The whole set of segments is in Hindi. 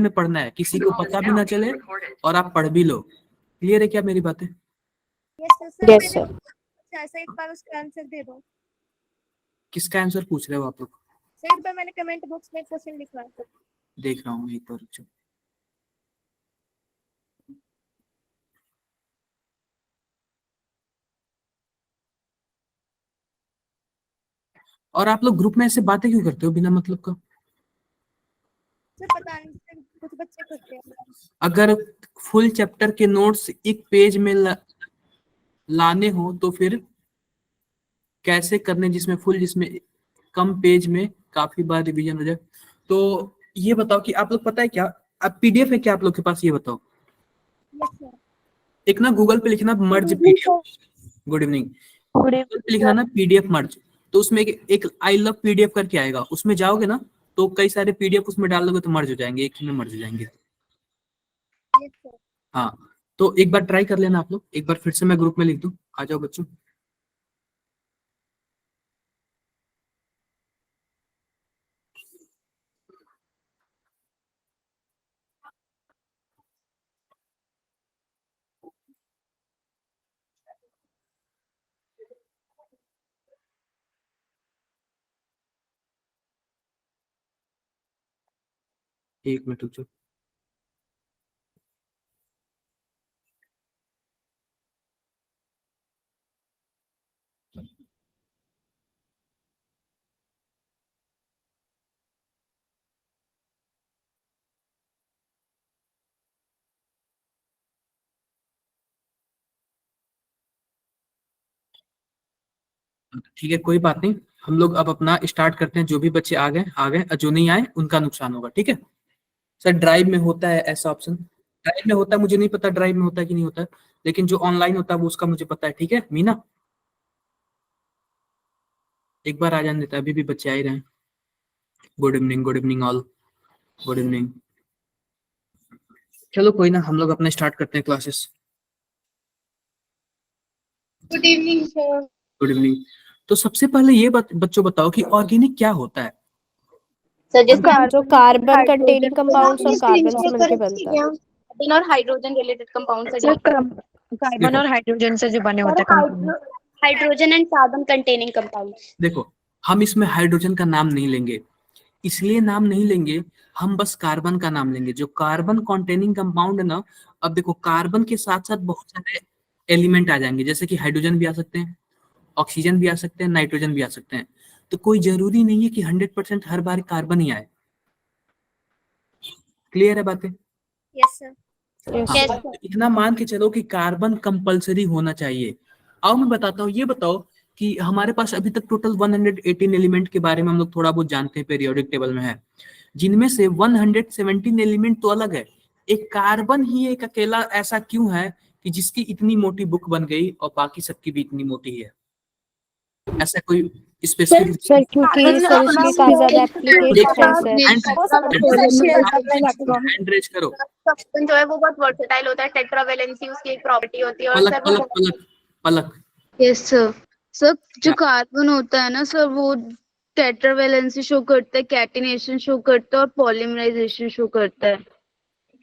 में पढ़ना है, किसी को पता भी ना चले और आप पढ़ भी लो। क्लियर है क्या मेरी बातें? Yes sir. ऐसा एक बार उसका आंसर दे दो। किसका आंसर पूछ रहे हो आप लोग? सर एक बार मैंने कमेंट बॉक्स में क्वेश्चन लिखा है, देख रहा हूँ, एक बार रुको। और आप लोग ग्रुप में ऐसे बातें क्यों करते हो बिना मतलब का? सर पता नहीं सर, कुछ बच्चे करते हैं। अगर फुल चैप्टर के नोट्स एक पेज में लाने हो तो फिर कैसे करने, जिसमें कम पेज में काफी बार रिवीजन हो जाए? तो ये बताओ कि आप लोग, पता है क्या, अब पीडीएफ है क्या आप लोग के पास? ये बताओ। Yes sir. एक ना गूगल पे लिखना मर्ज पीडीएफ। Good evening. गूगल पे लिखना ना पीडीएफ मर्ज, तो उसमें एक आई लव पीडीएफ करके आएगा, उसमें जाओगे ना तो कई सारे पीडीएफ उसमें डाल दोगे तो मर्ज हो जाएंगे, एक ही में मर्ज हो जाएंगे। Yes sir. हाँ, तो एक बार ट्राई कर लेना आप लोग, एक बार फिर से मैं ग्रुप में लिख दूं, आ जाओ बच्चों। एक मिनट रुक जाओ। ठीक है, कोई बात नहीं, हम लोग अब अपना स्टार्ट करते हैं। जो भी बच्चे आ गए आ गए, और जो नहीं आए उनका नुकसान होगा, ठीक है? सर ड्राइव में होता है ऐसा ऑप्शन, ड्राइव में होता है, मुझे नहीं पता ड्राइव में होता है कि नहीं होता है, लेकिन जो ऑनलाइन होता है वो उसका मुझे पता है, ठीक है मीना? एक बार आ जाने देता है, अभी भी बच्चे आ ही रहे हैं। Good evening all, good evening. चलो कोई ना, हम लोग अपना स्टार्ट करते हैं classes. Good evening sir. Good evening. तो सबसे पहले ये बच्चों बताओ कि ऑर्गेनिक क्या होता है? जो कार्बन कंटेनिंग कंपाउंड्स और कार्बन से मिलकर बनता है। कार्बन और हाइड्रोजन रिलेटेड कंपाउंड से कार्बन और हाइड्रोजन से जो बने होते हैं compound. Hydrogen and carbon containing compound. देखो, हम इसमें हाइड्रोजन का नाम नहीं लेंगे, इसलिए नाम नहीं लेंगे, हम बस कार्बन का नाम लेंगे। जो कार्बन कॉन्टेनिंग कंपाउंड है ना, अब देखो कार्बन के साथ साथ बहुत सारे एलिमेंट आ जाएंगे, जैसे कि हाइड्रोजन भी आ सकते हैं, ऑक्सीजन भी आ सकते हैं, नाइट्रोजन भी आ सकते हैं। तो कोई जरूरी नहीं है कि 100% हर बार कार्बन ही आए। क्लियर है बातें? Yes sir. हाँ, तो इतना मान के चलो कि कार्बन कंपलसरी होना चाहिए। आओ मैं बताता हूँ, ये बताओ कि हमारे पास अभी तक टोटल 118 एलिमेंट के बारे में हम लोग थोड़ा बहुत जानते हैं, पीरियोडिक टेबल में है, जिनमें से 117 एलिमेंट तो अलग है। एक कार्बन ही एक अकेला ऐसा क्यों है कि जिसकी इतनी मोटी बुक बन गई और बाकी सबकी भी इतनी मोटी है? ऐसा कोई स्पेसिफिक? सर क्योंकि सर इसकी काफी ज्यादा एप्लीकेशंस है। हैंड रेज करो। सब्सटेंस जो है वो बहुत वर्सेटाइल होता है, टेट्रावेलेंसी उसकी एक प्रॉपर्टी होती है। और Palak sir Palak Palak Palak. Yes sir. Sir जो कार्बन होता है ना सर, वो टेट्रावेलेंसी शो करता है, कैटिनेशन शो करता है और पॉलीमराइजेशन शो करता है।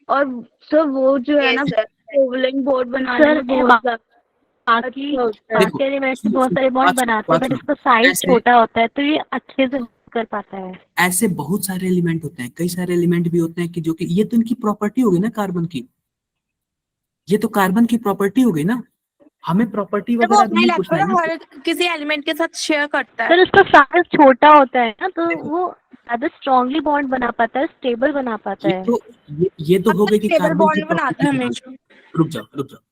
और सर वो जो है ना कोवलेंट बॉन्ड बनाने में बहुत ज्यादा बाकी एलिमेंट से बहुत सारे बॉन्ड बनाते हैं, बट इसका साइज छोटा होता है तो ये अच्छे से कर पाता है। ऐसे बहुत सारे एलिमेंट होते हैं, कई सारे एलिमेंट भी होते हैं कि जो कि ये तो इनकी प्रॉपर्टी हो गई ना कार्बन की, ये तो कार्बन की प्रॉपर्टी हो गई ना, हमें प्रॉपर्टी वगैरह नहीं पूछना है ना। किसी एलिमेंट के साथ शेयर करता है। सर उसका साइज छोटा होता है ना, तो वो ज्यादा स्ट्रॉन्गली बॉन्ड बना पाता है, स्टेबल बना पाता है। ये तो हो गई कि कार्बन की बॉन्ड बनाता है हमेशा। रुक जाओ,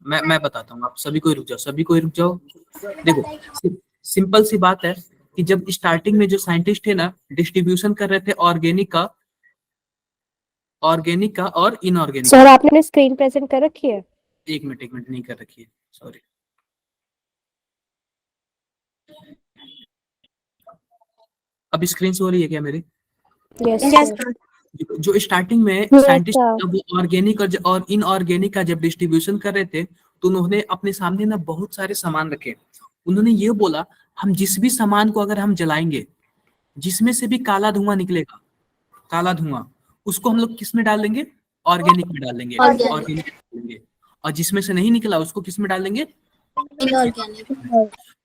मैं बताता हूँ, आप सभी को ही रुक जाओ। देखो, सिंपल सी बात है कि जब स्टार्टिंग में जो साइंटिस्ट थे ना, डिस्ट्रीब्यूशन कर रहे थे ऑर्गेनिक का और इनऑर्गेनिक। सर आपने स्क्रीन प्रेजेंट कर रखी है? एक मिनट नहीं कर रखी है, सॉरी। अब स्क्रीन शो हो रही है क्या मेरी? यस। जो स्टार्टिंग में साइंटिस्ट जब वो ऑर्गेनिक और इनऑर्गेनिक का जब डिस्ट्रीब्यूशन कर रहे थे, तो उन्होंने अपने सामने ना बहुत सारे सामान रखे। उन्होंने ये बोला, हम जिस भी सामान को अगर हम जलाएंगे, जिसमें से भी काला धुआं निकलेगा, काला धुआं, उसको हम लोग किस में डाल देंगे? ऑर्गेनिक में डाल देंगे, ऑर्गेनिक में डालेंगे, और जिसमें से नहीं निकला उसको किस में डाल देंगे,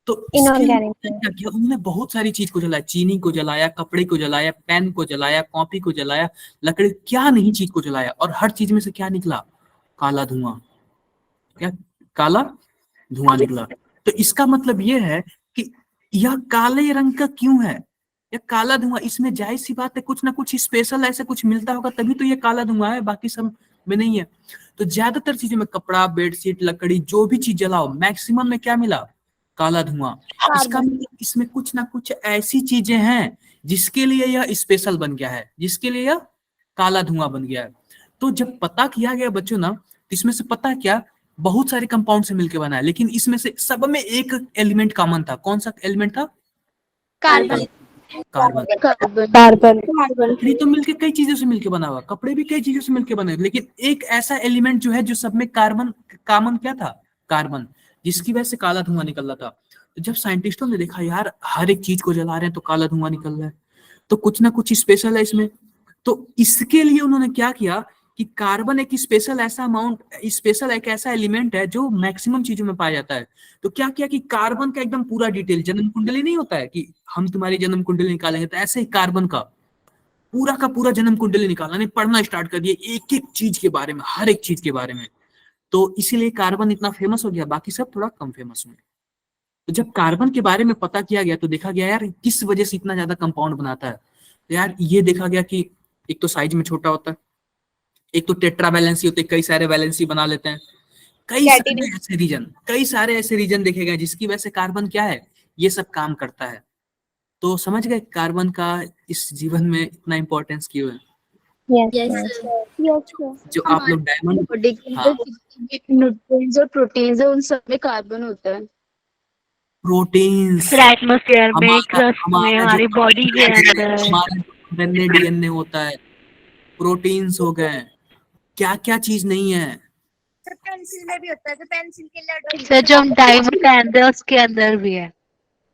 तो इसके लिए इनऑर्गेनिक क्या किया उन्होंने, बहुत सारी चीज को जलाया, चीनी को जलाया, कपड़े को जलाया, पेन को जलाया, कॉपी को जलाया, लकड़ी, क्या नहीं चीज को जलाया, और हर चीज में से क्या निकला, काला धुआं, क्या काला धुआं निकला। तो इसका मतलब ये है कि यह काले रंग का क्यों है, यह काला धुआं, इसमें जाहिर सी बात है कुछ ना कुछ स्पेशल ऐसे कुछ मिलता होगा तभी तो ये काला धुआं है, बाकी सब में नहीं है। तो ज्यादातर चीजों में कपड़ा, बेडशीट, लकड़ी, जो भी चीज जलाओ मैक्सिमम में क्या मिला, काला धुआं। इसका मतलब इसमें कुछ ना कुछ ऐसी चीजें हैं जिसके लिए यह स्पेशल बन गया है, जिसके लिए यह काला धुआं बन गया है। तो जब पता किया गया बच्चों ना, तो इसमें से पता क्या, बहुत सारे कंपाउंड से मिलकर बना है, लेकिन इसमें से सब में एक एलिमेंट कॉमन था। कौन सा एलिमेंट था, कार्बन। कार्बन। लकड़ी तो मिलके कई चीजों से मिलके बना हुआ, कपड़े भी कई चीजों से मिलके बने, लेकिन एक ऐसा एलिमेंट जो है जो सब में कार्बन, कॉमन क्या था, कार्बन, जिसकी वजह से काला धुआं निकल रहा था। तो जब साइंटिस्टों ने देखा यार हर एक चीज को जला रहे हैं तो काला धुआं निकल रहा है, तो कुछ ना कुछ स्पेशल है इसमें। तो इसके लिए उन्होंने क्या किया कि कार्बन एक स्पेशल ऐसा अमाउंट, स्पेशल एक ऐसा एलिमेंट है जो मैक्सिमम चीजों में पाया जाता है। तो क्या किया कि कार्बन का एकदम पूरा डिटेल, जन्म कुंडली नहीं होता है कि हम तुम्हारी जन्म कुंडली निकालेंगे, तो ऐसे ही कार्बन का पूरा जन्म कुंडली निकालना, नहीं पढ़ना स्टार्ट कर दिया एक एक चीज के बारे में, हर एक चीज के बारे में। तो इसीलिए कार्बन इतना फेमस हो गया, बाकी सब थोड़ा कम फेमस हुए। तो जब कार्बन के बारे में पता किया गया तो देखा गया यार किस वजह से इतना ज्यादा कंपाउंड बनाता है। तो यार ये देखा गया कि एक तो साइज में छोटा होता है, एक तो टेट्रा वैलेंसी होते, कई सारे वैलेंसी बना लेते हैं, कई सारे ऐसे रीजन देखे गए जिसकी वजह से कार्बन क्या है, ये सब काम करता है। तो समझ गए कार्बन का इस जीवन में इतना इम्पोर्टेंस क्यों है। जो आप लोग डायमंड, हाँ, न्यूट्रिएंट्स और प्रोटीन्स है उन सब में कार्बन होता है। प्रोटीन्स एटमॉस्फेयर में, क्रस्ट में, हमारी बॉडी के अंदर, हमारे डीएनए होता है, प्रोटीन्स हो गए, क्या क्या चीज नहीं है। सर पेंसिल में भी होता है, तो पेंसिल के लेड सर जो हम डायमंड पहनते हैं उसके अंदर भी है।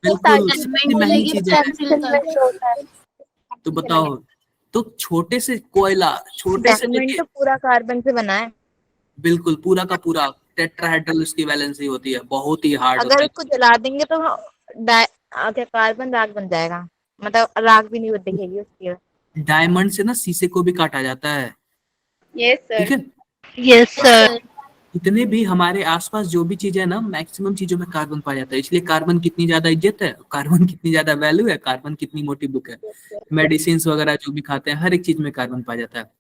बिल्कुल सबसे महंगी चीज है। तो बताओ, तो छोटे से कोयला, छोटे से तो पूरा कार्बन से बना है। बिल्कुल पूरा का पूरा टेट्राहेड्रल उसकी वैलेंसी होती है, बहुत ही हार्ड होता अगर है। उसको जला देंगे तो कार्बन राख बन जाएगा, मतलब राख भी नहीं दिखेगी उसकी। डायमंड से ना शीशे को भी काटा जाता है, यस ठीक सर। है। Yes sir. इतने भी हमारे आसपास जो भी चीजें है ना, मैक्सिमम चीजों में कार्बन पाया जाता है। इसलिए कार्बन कितनी ज्यादा इज्जत है, कार्बन कितनी ज्यादा वैल्यू है, कार्बन कितनी मोटी बुक है। मेडिसिन वगैरह जो भी खाते हैं हर एक चीज में कार्बन पाया जाता है।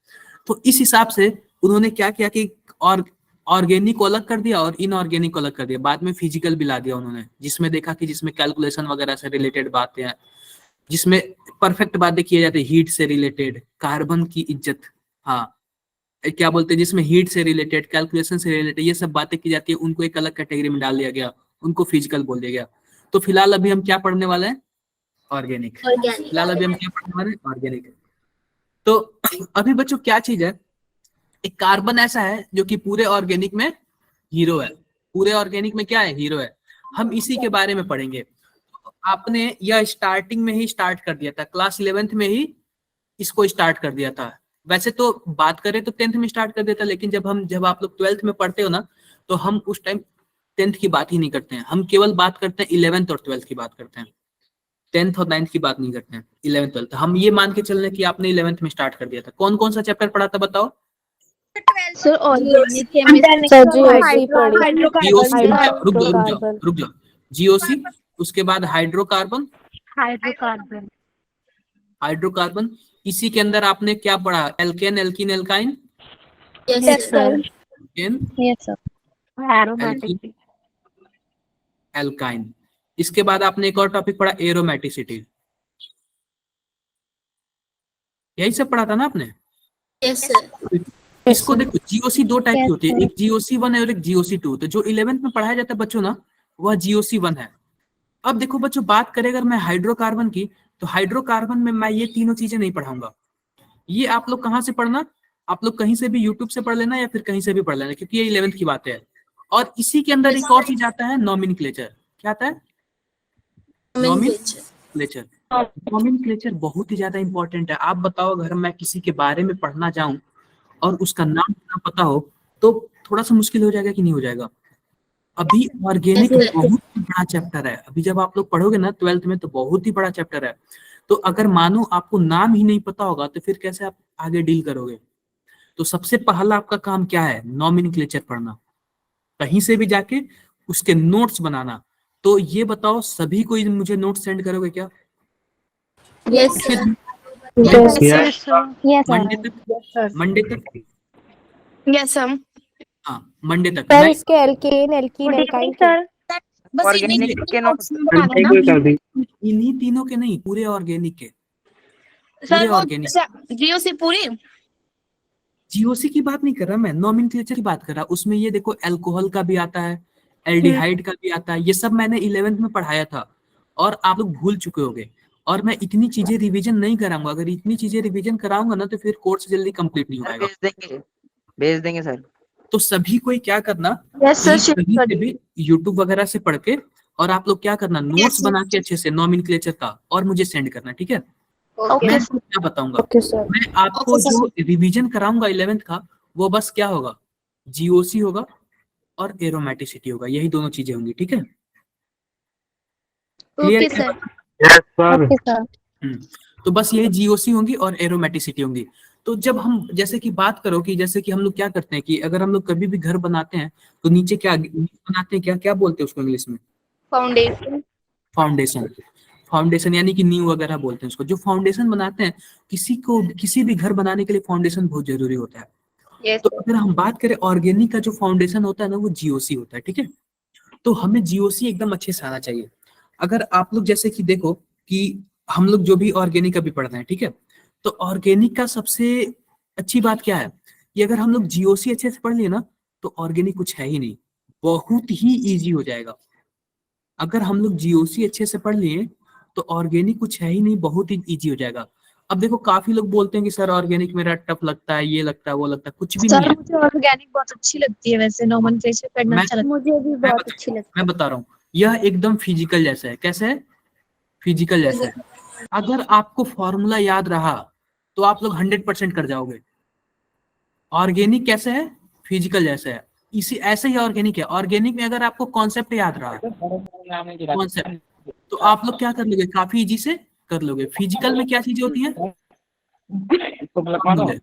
तो इस हिसाब से उन्होंने क्या किया कि और ऑर्गेनिक को अलग कर दिया और इनऑर्गेनिक को अलग कर दिया, बाद में फिजिकल भी ला दिया उन्होंने, जिसमें देखा कि जिसमें कैलकुलेशन वगैरह से रिलेटेड बातें हैं, जिसमें परफेक्ट बातें की जाती है, हीट से रिलेटेड, कार्बन की इज्जत, हाँ क्या बोलते हैं, जिसमें हीट से रिलेटेड, कैलकुलेशन से रिलेटेड ये सब बातें की जाती है, उनको एक अलग कैटेगरी में डाल दिया गया, उनको फिजिकल बोल दिया गया। तो फिलहाल अभी हम क्या पढ़ने वाले हैं, ऑर्गेनिक। फिलहाल अभी हम क्या पढ़ने वाले हैं, ऑर्गेनिक। तो अभी बच्चों क्या चीज है, एक कार्बन ऐसा है जो कि पूरे ऑर्गेनिक में हीरो है, पूरे ऑर्गेनिक में क्या है, हीरो है। हम इसी के बारे में पढ़ेंगे। आपने यह स्टार्टिंग में ही स्टार्ट कर दिया था, क्लास 11th में ही इसको स्टार्ट कर दिया था। वैसे तो बात करें तो 10th में स्टार्ट कर देता, लेकिन जब आप लोग 12th में पढ़ते हो ना, तो हम उस टाइम 10th की बात ही नहीं करते हैं, हम केवल बात करते हैं 11th और 12th की बात करते हैं, 10th और 9th की बात नहीं करते हैं, 11th 12th। हम ये मान के चल रहे कि आपने 11th में स्टार्ट कर दिया था। कौन कौन सा चैप्टर पढ़ा था बताओ। Sir organic chemistry, sir GOC पढ़ी, रुक जाओ, जीओसी, उसके बाद हाइड्रोकार्बन, हाइड्रोकार्बन, इसी के अंदर आपने क्या पढ़ा, alkane, alkene, alkyne, yes sir, aromatic, alkyne. इसके बाद आपने एक और टॉपिक पढ़ा, एरोमेटिसिटी, यही सब पढ़ा था ना आपने। Yes sir. इसको देखो, जीओसी दो टाइप की होती है, एक जीओसी 1 है और एक जीओसी 2। तो जो 11th में पढ़ाया जाता है बच्चों ना, वह जीओसी 1 है। अब देखो बच्चों, बात करें अगर मैं हाइड्रोकार्बन की, तो हाइड्रोकार्बन में मैं ये तीनों चीजें नहीं पढ़ाऊंगा। ये आप लोग कहाँ से पढ़ना, आप लोग कहीं से भी यूट्यूब से पढ़ लेना या फिर कहीं से भी पढ़ लेना, क्योंकि ये 11th की बात है। और इसी के अंदर एक और चीज आता है, नॉमेनक्लेचर। क्या आता है, नॉमेनक्लेचर। नॉमेनक्लेचर बहुत ही ज्यादा इंपॉर्टेंट है। आप बताओ, अगर मैं किसी के बारे में पढ़ना चाहूँ और उसका नाम ना पता हो तो थोड़ा सा मुश्किल हो जाएगा कि नहीं हो जाएगा। अभी ऑर्गेनिक बहुत ही बड़ा चैप्टर है, अभी जब आप लोग पढ़ोगे ना 12th में तो बहुत ही बड़ा चैप्टर है। तो अगर मानो आपको नाम ही नहीं पता होगा तो फिर कैसे आप आगे डील करोगे। तो सबसे पहला आपका काम क्या है, नॉमेनक्लेचर पढ़ना, कहीं से भी जाके उसके नोट्स बनाना। तो ये बताओ सभी को मुझे नोट्स सेंड करोगे क्या? Yes Yes. Yes, sir. Yes, Monday sir. तक, मंडे तक, यस सर। हाँ मंडे तक। सर मैं इसके alkane alkene Good alkyl evening, sir. बस ऑर्गेनिक के नोट्स इन्हीं तीनों के नहीं, पूरे ऑर्गेनिक के, पूरे सर वो ऑर्गेनिक। जीओसी पूरी। जीओसी की बात नहीं कर रहा मैं, नॉमेनक्लेचर की बात कर रहा। उसमें ये देखो अल्कोहल का भी आता है, एल्डिहाइड का भी आता है, ये सब मैंने 11th में पढ़ाया था और आप लोग भूल चुके होगे। और मैं इतनी चीजें रिवीजन नहीं कराऊंगा, अगर इतनी चीजें रिवीजन कराऊंगा ना तो फिर कोर्स जल्दी कंप्लीट नहीं हो पाएगा। भेज देंगे सर। तो सभी को क्या करना यस कि सर। कहीं से भी यूट्यूब वगैरह से पढ़ के और आप लोग क्या करना, नोट्स बना के अच्छे से नॉमेनक्लेचर का और मुझे सेंड करना, ठीक है? मैं आपको क्या बताऊंगा, ओके सर। मैं आपको जो रिवीजन कराऊंगा 11th का वो बस क्या होगा, जीओसी होगा और एरोमेटिसिटी होगा, यही दोनों चीजें होंगी, ठीक है? Okay sir. Okay sir. तो बस यही जीओसी होंगी और एरोमेटिसिटी होंगी। तो जब हम जैसे कि बात करो कि जैसे कि हम लोग क्या करते हैं कि अगर हम लोग कभी भी घर बनाते हैं तो नीचे क्या बनाते हैं, क्या क्या बोलते हैं उसको इंग्लिश में? फाउंडेशन। फाउंडेशन। फाउंडेशन यानी कि नींव वगैरह बोलते हैं उसको। जो फाउंडेशन बनाते हैं, किसी भी घर बनाने के लिए फाउंडेशन बहुत जरूरी होता है। यस तो अगर हम बात करें ऑर्गेनिक का जो फाउंडेशन होता है ना वो जीओसी होता है, ठीक है? तो हमें जीओसी एकदम अच्छे से आना चाहिए। अगर आप लोग जैसे कि देखो कि हम लोग जो भी ऑर्गेनिक अभी पढ़ रहे हैं, ठीक है, तो ऑर्गेनिक का सबसे अच्छी बात क्या है कि अगर हम लोग जीओसी अच्छे से पढ़ लिए ना तो ऑर्गेनिक कुछ है ही नहीं, बहुत ही इजी हो जाएगा। अगर हम लोग जीओसी अच्छे से पढ़ लिए तो ऑर्गेनिक कुछ है ही नहीं, बहुत ही इजी हो जाएगा। अब देखो काफी लोग बोलते हैं कि सर ऑर्गेनिक मेरा टफ लगता है, ये लगता है वो लगता है, कुछ भी नहीं सर है। मुझे ऑर्गेनिक बहुत अच्छी लगती है, वैसे नॉमेनक्लेचर करना मैं अच्छा लगता मुझे भी मैं बहुत बता अच्छी लगती मैं बता रहा हूँ, यह एकदम फिजिकल जैसा है। कैसे है? फिजिकल जैसा है। अगर आपको फॉर्मूला याद रहा तो आप लोग 100% कर जाओगे। ऑर्गेनिक कैसे है? फिजिकल जैसा है। इसी ऐसे ही ऑर्गेनिक है। ऑर्गेनिक में अगर आपको कॉन्सेप्ट याद रहा, कॉन्सेप्ट, तो आप लोग क्या कर लोगे, काफी इजी से कर लोगे। फिजिकल में क्या चीजें होती हैं? फॉर्मूले।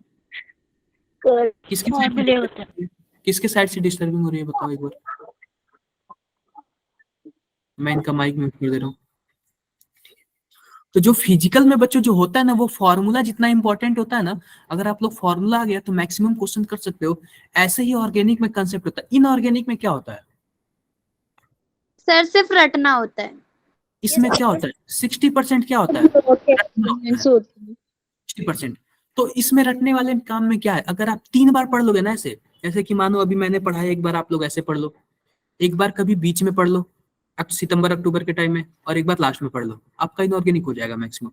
किसके साइड फॉर्मूले होते हैं। से किसके साइड से डिस्टर्बिंग हो रही है बताओ एक बार। मैं इनका माइक म्यूट कर दे रहा हूँ। तो जो फिजिकल में बच्चों जो होता है ना वो फॉर्मूला जितना इंपॉर्टेंट होता है ना, अगर आप लोग फॉर्मूला आ गया तो मैक्सिमम क्वेश्चन कर सकते हो। ऐसे ही ऑर्गेनिक में कंसेप्ट होता है। इनऑर्गेनिक में क्या होता है? सर सिर्फ रटना होता है। इसमें क्या होता है, 60% क्या होता है, रटना होता है, 60%। तो इसमें रटने वाले काम में क्या है, अगर आप 3 बार पढ़ लोगे ना ऐसे, जैसे कि मानो अभी मैंने पढ़ाया, एक बार आप लोग ऐसे पढ़ लो, एक बार कभी बीच में पढ़ लो सितंबर अक्टूबर के टाइम में, और एक बार लास्ट में पढ़ लो, आपका इनऑर्गेनिक हो जाएगा मैक्सिमम।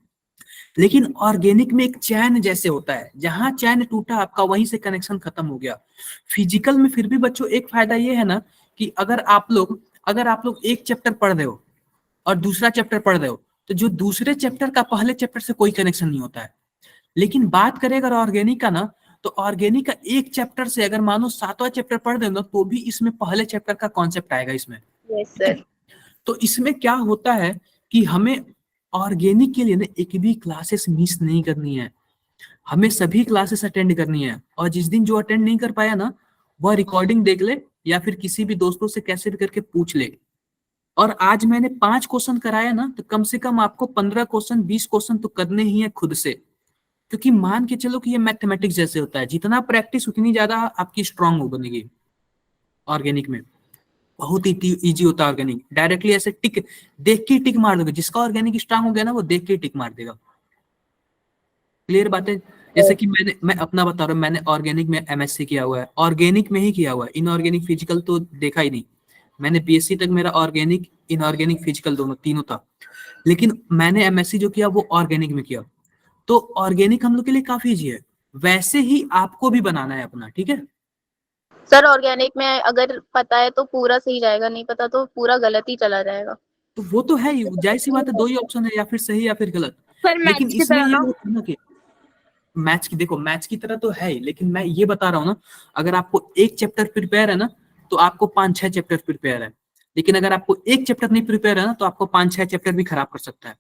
लेकिन ऑर्गेनिक में एक चैन जैसे होता है, जहां चैन टूटा आपका वहीं से कनेक्शन खत्म हो गया। फिजिकल में फिर भी बच्चों एक फायदा ये है ना कि अगर आप लोग एक चैप्टर पढ़ रहे हो और दूसरा चैप्टर पढ़ रहे हो तो जो दूसरे चैप्टर का पहले चैप्टर से कोई कनेक्शन नहीं होता है। लेकिन बात करें अगर ऑर्गेनिक का ना, तो ऑर्गेनिक का एक चैप्टर से अगर मानो 7वां चैप्टर पढ़ रहे हो ना तो भी इसमें पहले चैप्टर का कॉन्सेप्ट आएगा इसमें। Yes sir. तो इसमें क्या होता है कि हमें ऑर्गेनिक के लिए ना एक भी क्लासेस मिस नहीं करनी है, हमें सभी क्लासेस अटेंड करनी है। और जिस दिन जो अटेंड नहीं कर पाया ना वह रिकॉर्डिंग देख ले या फिर किसी भी दोस्तों से कैसे भी करके पूछ ले। और आज मैंने 5 क्वेश्चन कराया ना तो कम से कम आपको 15 क्वेश्चन 20 क्वेश्चन तो करने ही है खुद से, क्योंकि मान के चलो कि ये मैथमेटिक्स जैसे होता है, जितना प्रैक्टिस उतनी ज्यादा आपकी स्ट्रांग हो बनेगी। ऑर्गेनिक में बहुत ही इजी होता है ऑर्गेनिक, डायरेक्टली ऐसे टिक देख के टिक मार दोगे। जिसका ऑर्गेनिक स्ट्रांग हो गया ना वो देख के टिक मार देगा। क्लियर बात है? जैसे कि मैं अपना बता रहा हूँ, मैंने ऑर्गेनिक में एमएससी किया हुआ है, ऑर्गेनिक में ही किया हुआ है, इनऑर्गेनिक फिजिकल तो देखा ही नहीं। मैंने बीएससी तक मेरा ऑर्गेनिक इनऑर्गेनिक फिजिकल दोनों तीनों था, लेकिन मैंने एमएससी जो किया वो ऑर्गेनिक में किया। तो ऑर्गेनिक हम लोग के लिए काफी इजी है, वैसे ही आपको भी बनाना है अपना, ठीक है? सर ऑर्गेनिक में अगर पता है तो पूरा सही जाएगा, नहीं पता तो पूरा गलत ही चला जाएगा। तो वो तो है ही, जाहिर सी बात है, 2 ही ऑप्शन है, या फिर सही या फिर गलत। सर लेकिन मैथ्स की इसमें तरह ये ना। होता है ना कि मैथ्स की, देखो मैथ्स की तरह तो है ही, लेकिन मैं ये बता रहा हूँ ना, अगर आपको एक चैप्टर प्रिपेयर है ना तो आपको 5-6 चैप्टर प्रिपेयर है, लेकिन अगर आपको एक चैप्टर नहीं प्रिपेयर है ना तो आपको 5-6 चैप्टर भी खराब कर सकता है।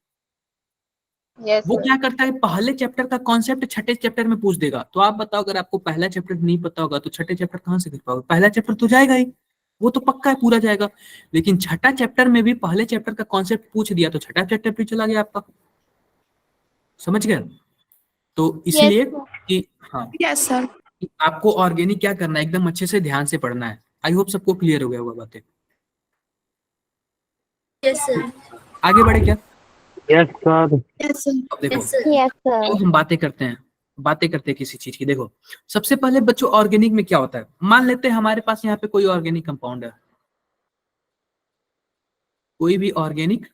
यस वो सर। क्या करता है, पहले चैप्टर का कॉन्सेप्ट छठे चैप्टर में पूछ देगा। तो आप बताओ, अगर आपको पहला चैप्टर नहीं पता होगा तो छठे चैप्टर कहाँ से कर पाओगे? पहला चैप्टर तो जाएगा ही, वो तो पक्का है पूरा जाएगा। लेकिन छठा चैप्टर में भी पहले चैप्टर का कॉन्सेप्ट पूछ दिया तो छठा चैप्टर भी चला गया आपका, समझ गए? तो इसलिए कि हाँ, यस सर। कि आपको ऑर्गेनिक क्या करना है, एकदम अच्छे से ध्यान से पढ़ना है। आई होप सबको क्लियर हो गया होगा बातें। Yes sir. आगे बढ़े क्या? Yes sir. Yes sir. अब देखो, यस सर। तो हम बातें करते हैं किसी चीज की। देखो सबसे पहले बच्चों, ऑर्गेनिक में क्या होता है, मान लेते हैं हमारे पास यहाँ पे कोई ऑर्गेनिक कंपाउंड है, कोई भी ऑर्गेनिक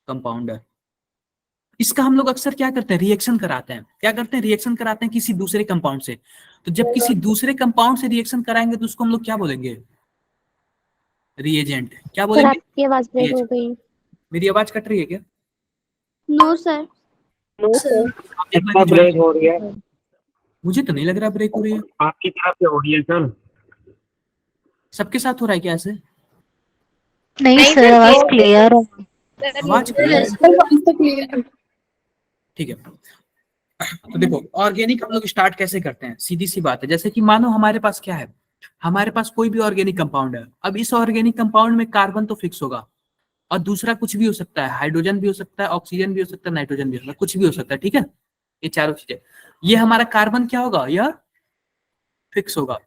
कंपाउंड है, इसका हम लोग अक्सर क्या करते हैं, रिएक्शन कराते हैं। क्या करते हैं, रिएक्शन कराते हैं किसी दूसरे कंपाउंड से। तो जब किसी दूसरे कंपाउंड से रिएक्शन कराएंगे तो उसको हम लोग क्या बोलेंगे, रिएजेंट। क्या सर बोलेंगे? आपकी आवाज ब्रेक हो गई। मेरी आवाज कट रही है क्या? No sir. आप एक बार आपका join- ब्रेक हो रही है, मुझे तो नहीं लग रहा ब्रेक हो रही है। आपकी तरफ से हो रही है सर। सबके साथ हो रहा है क्या ऐसे? नहीं सर, आवाज क्लियर है। आवाज क्लियर है? ठीक है। तो देखो ऑर्गेनिक हम लोग स्टार्ट कैसे करते हैं, सीधी सी बात है। जैसे कि मानो हमारे पास क्या है, हमारे पास कोई भी ऑर्गेनिक कंपाउंड है। अब इस ऑर्गेनिक कंपाउंड में कार्बन तो फिक्स होगा, और दूसरा कुछ भी हो सकता है, हाइड्रोजन भी हो सकता है, ऑक्सीजन भी हो सकता है, नाइट्रोजन भी हो सकता है, कुछ भी हो सकता है। ठीक है, ये चारों चीजें, ये हमारा कार्बन क्या होगा, यह फिक्स होगा,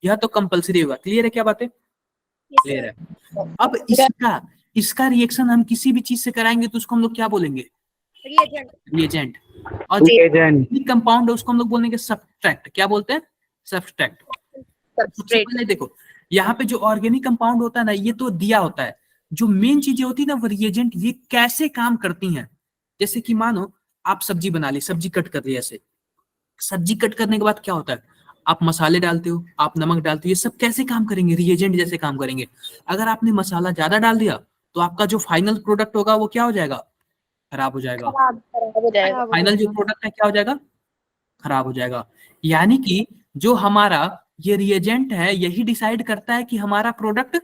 यह तो कंपलसरी होगा। क्लियर है क्या बातें? क्लियर है। अब इसका रिएक्शन हम किसी भी चीज से कराएंगे तो उसको हम लोग क्या बोलेंगे, रिएजेंट। और जो कंपाउंड है उसको हम लोग बोलेंगे सब्सट्रैक्ट। क्या बोलते हैं, सब्सट्रैक्ट। सबसे पहले देखो, यहाँ पे जो ऑर्गेनिक कंपाउंड होता है ना, ये तो दिया होता है। जो मेन चीजें होती है ना, वो रिएजेंट, ये कैसे काम करती हैं। जैसे कि मानो आप सब्जी बना ली, सब्जी कट कर ली, ऐसे सब्जी कट करने के बाद क्या होता है, आप मसाले डालते हो, आप नमक डालते हो, ये सब कैसे काम करेंगे, रिएजेंट जैसे काम करेंगे। अगर आपने मसाला ज्यादा डाल दिया तो आपका जो फाइनल प्रोडक्ट होगा वो क्या हो जाएगा, खराब हो जाएगा। खराब हो जाएगा। फाइनल जो प्रोडक्ट है क्या हो जाएगा, खराब हो जाएगा। यानी कि जो हमारा ये रिएजेंट है, यही डिसाइड करता है कि हमारा प्रोडक्ट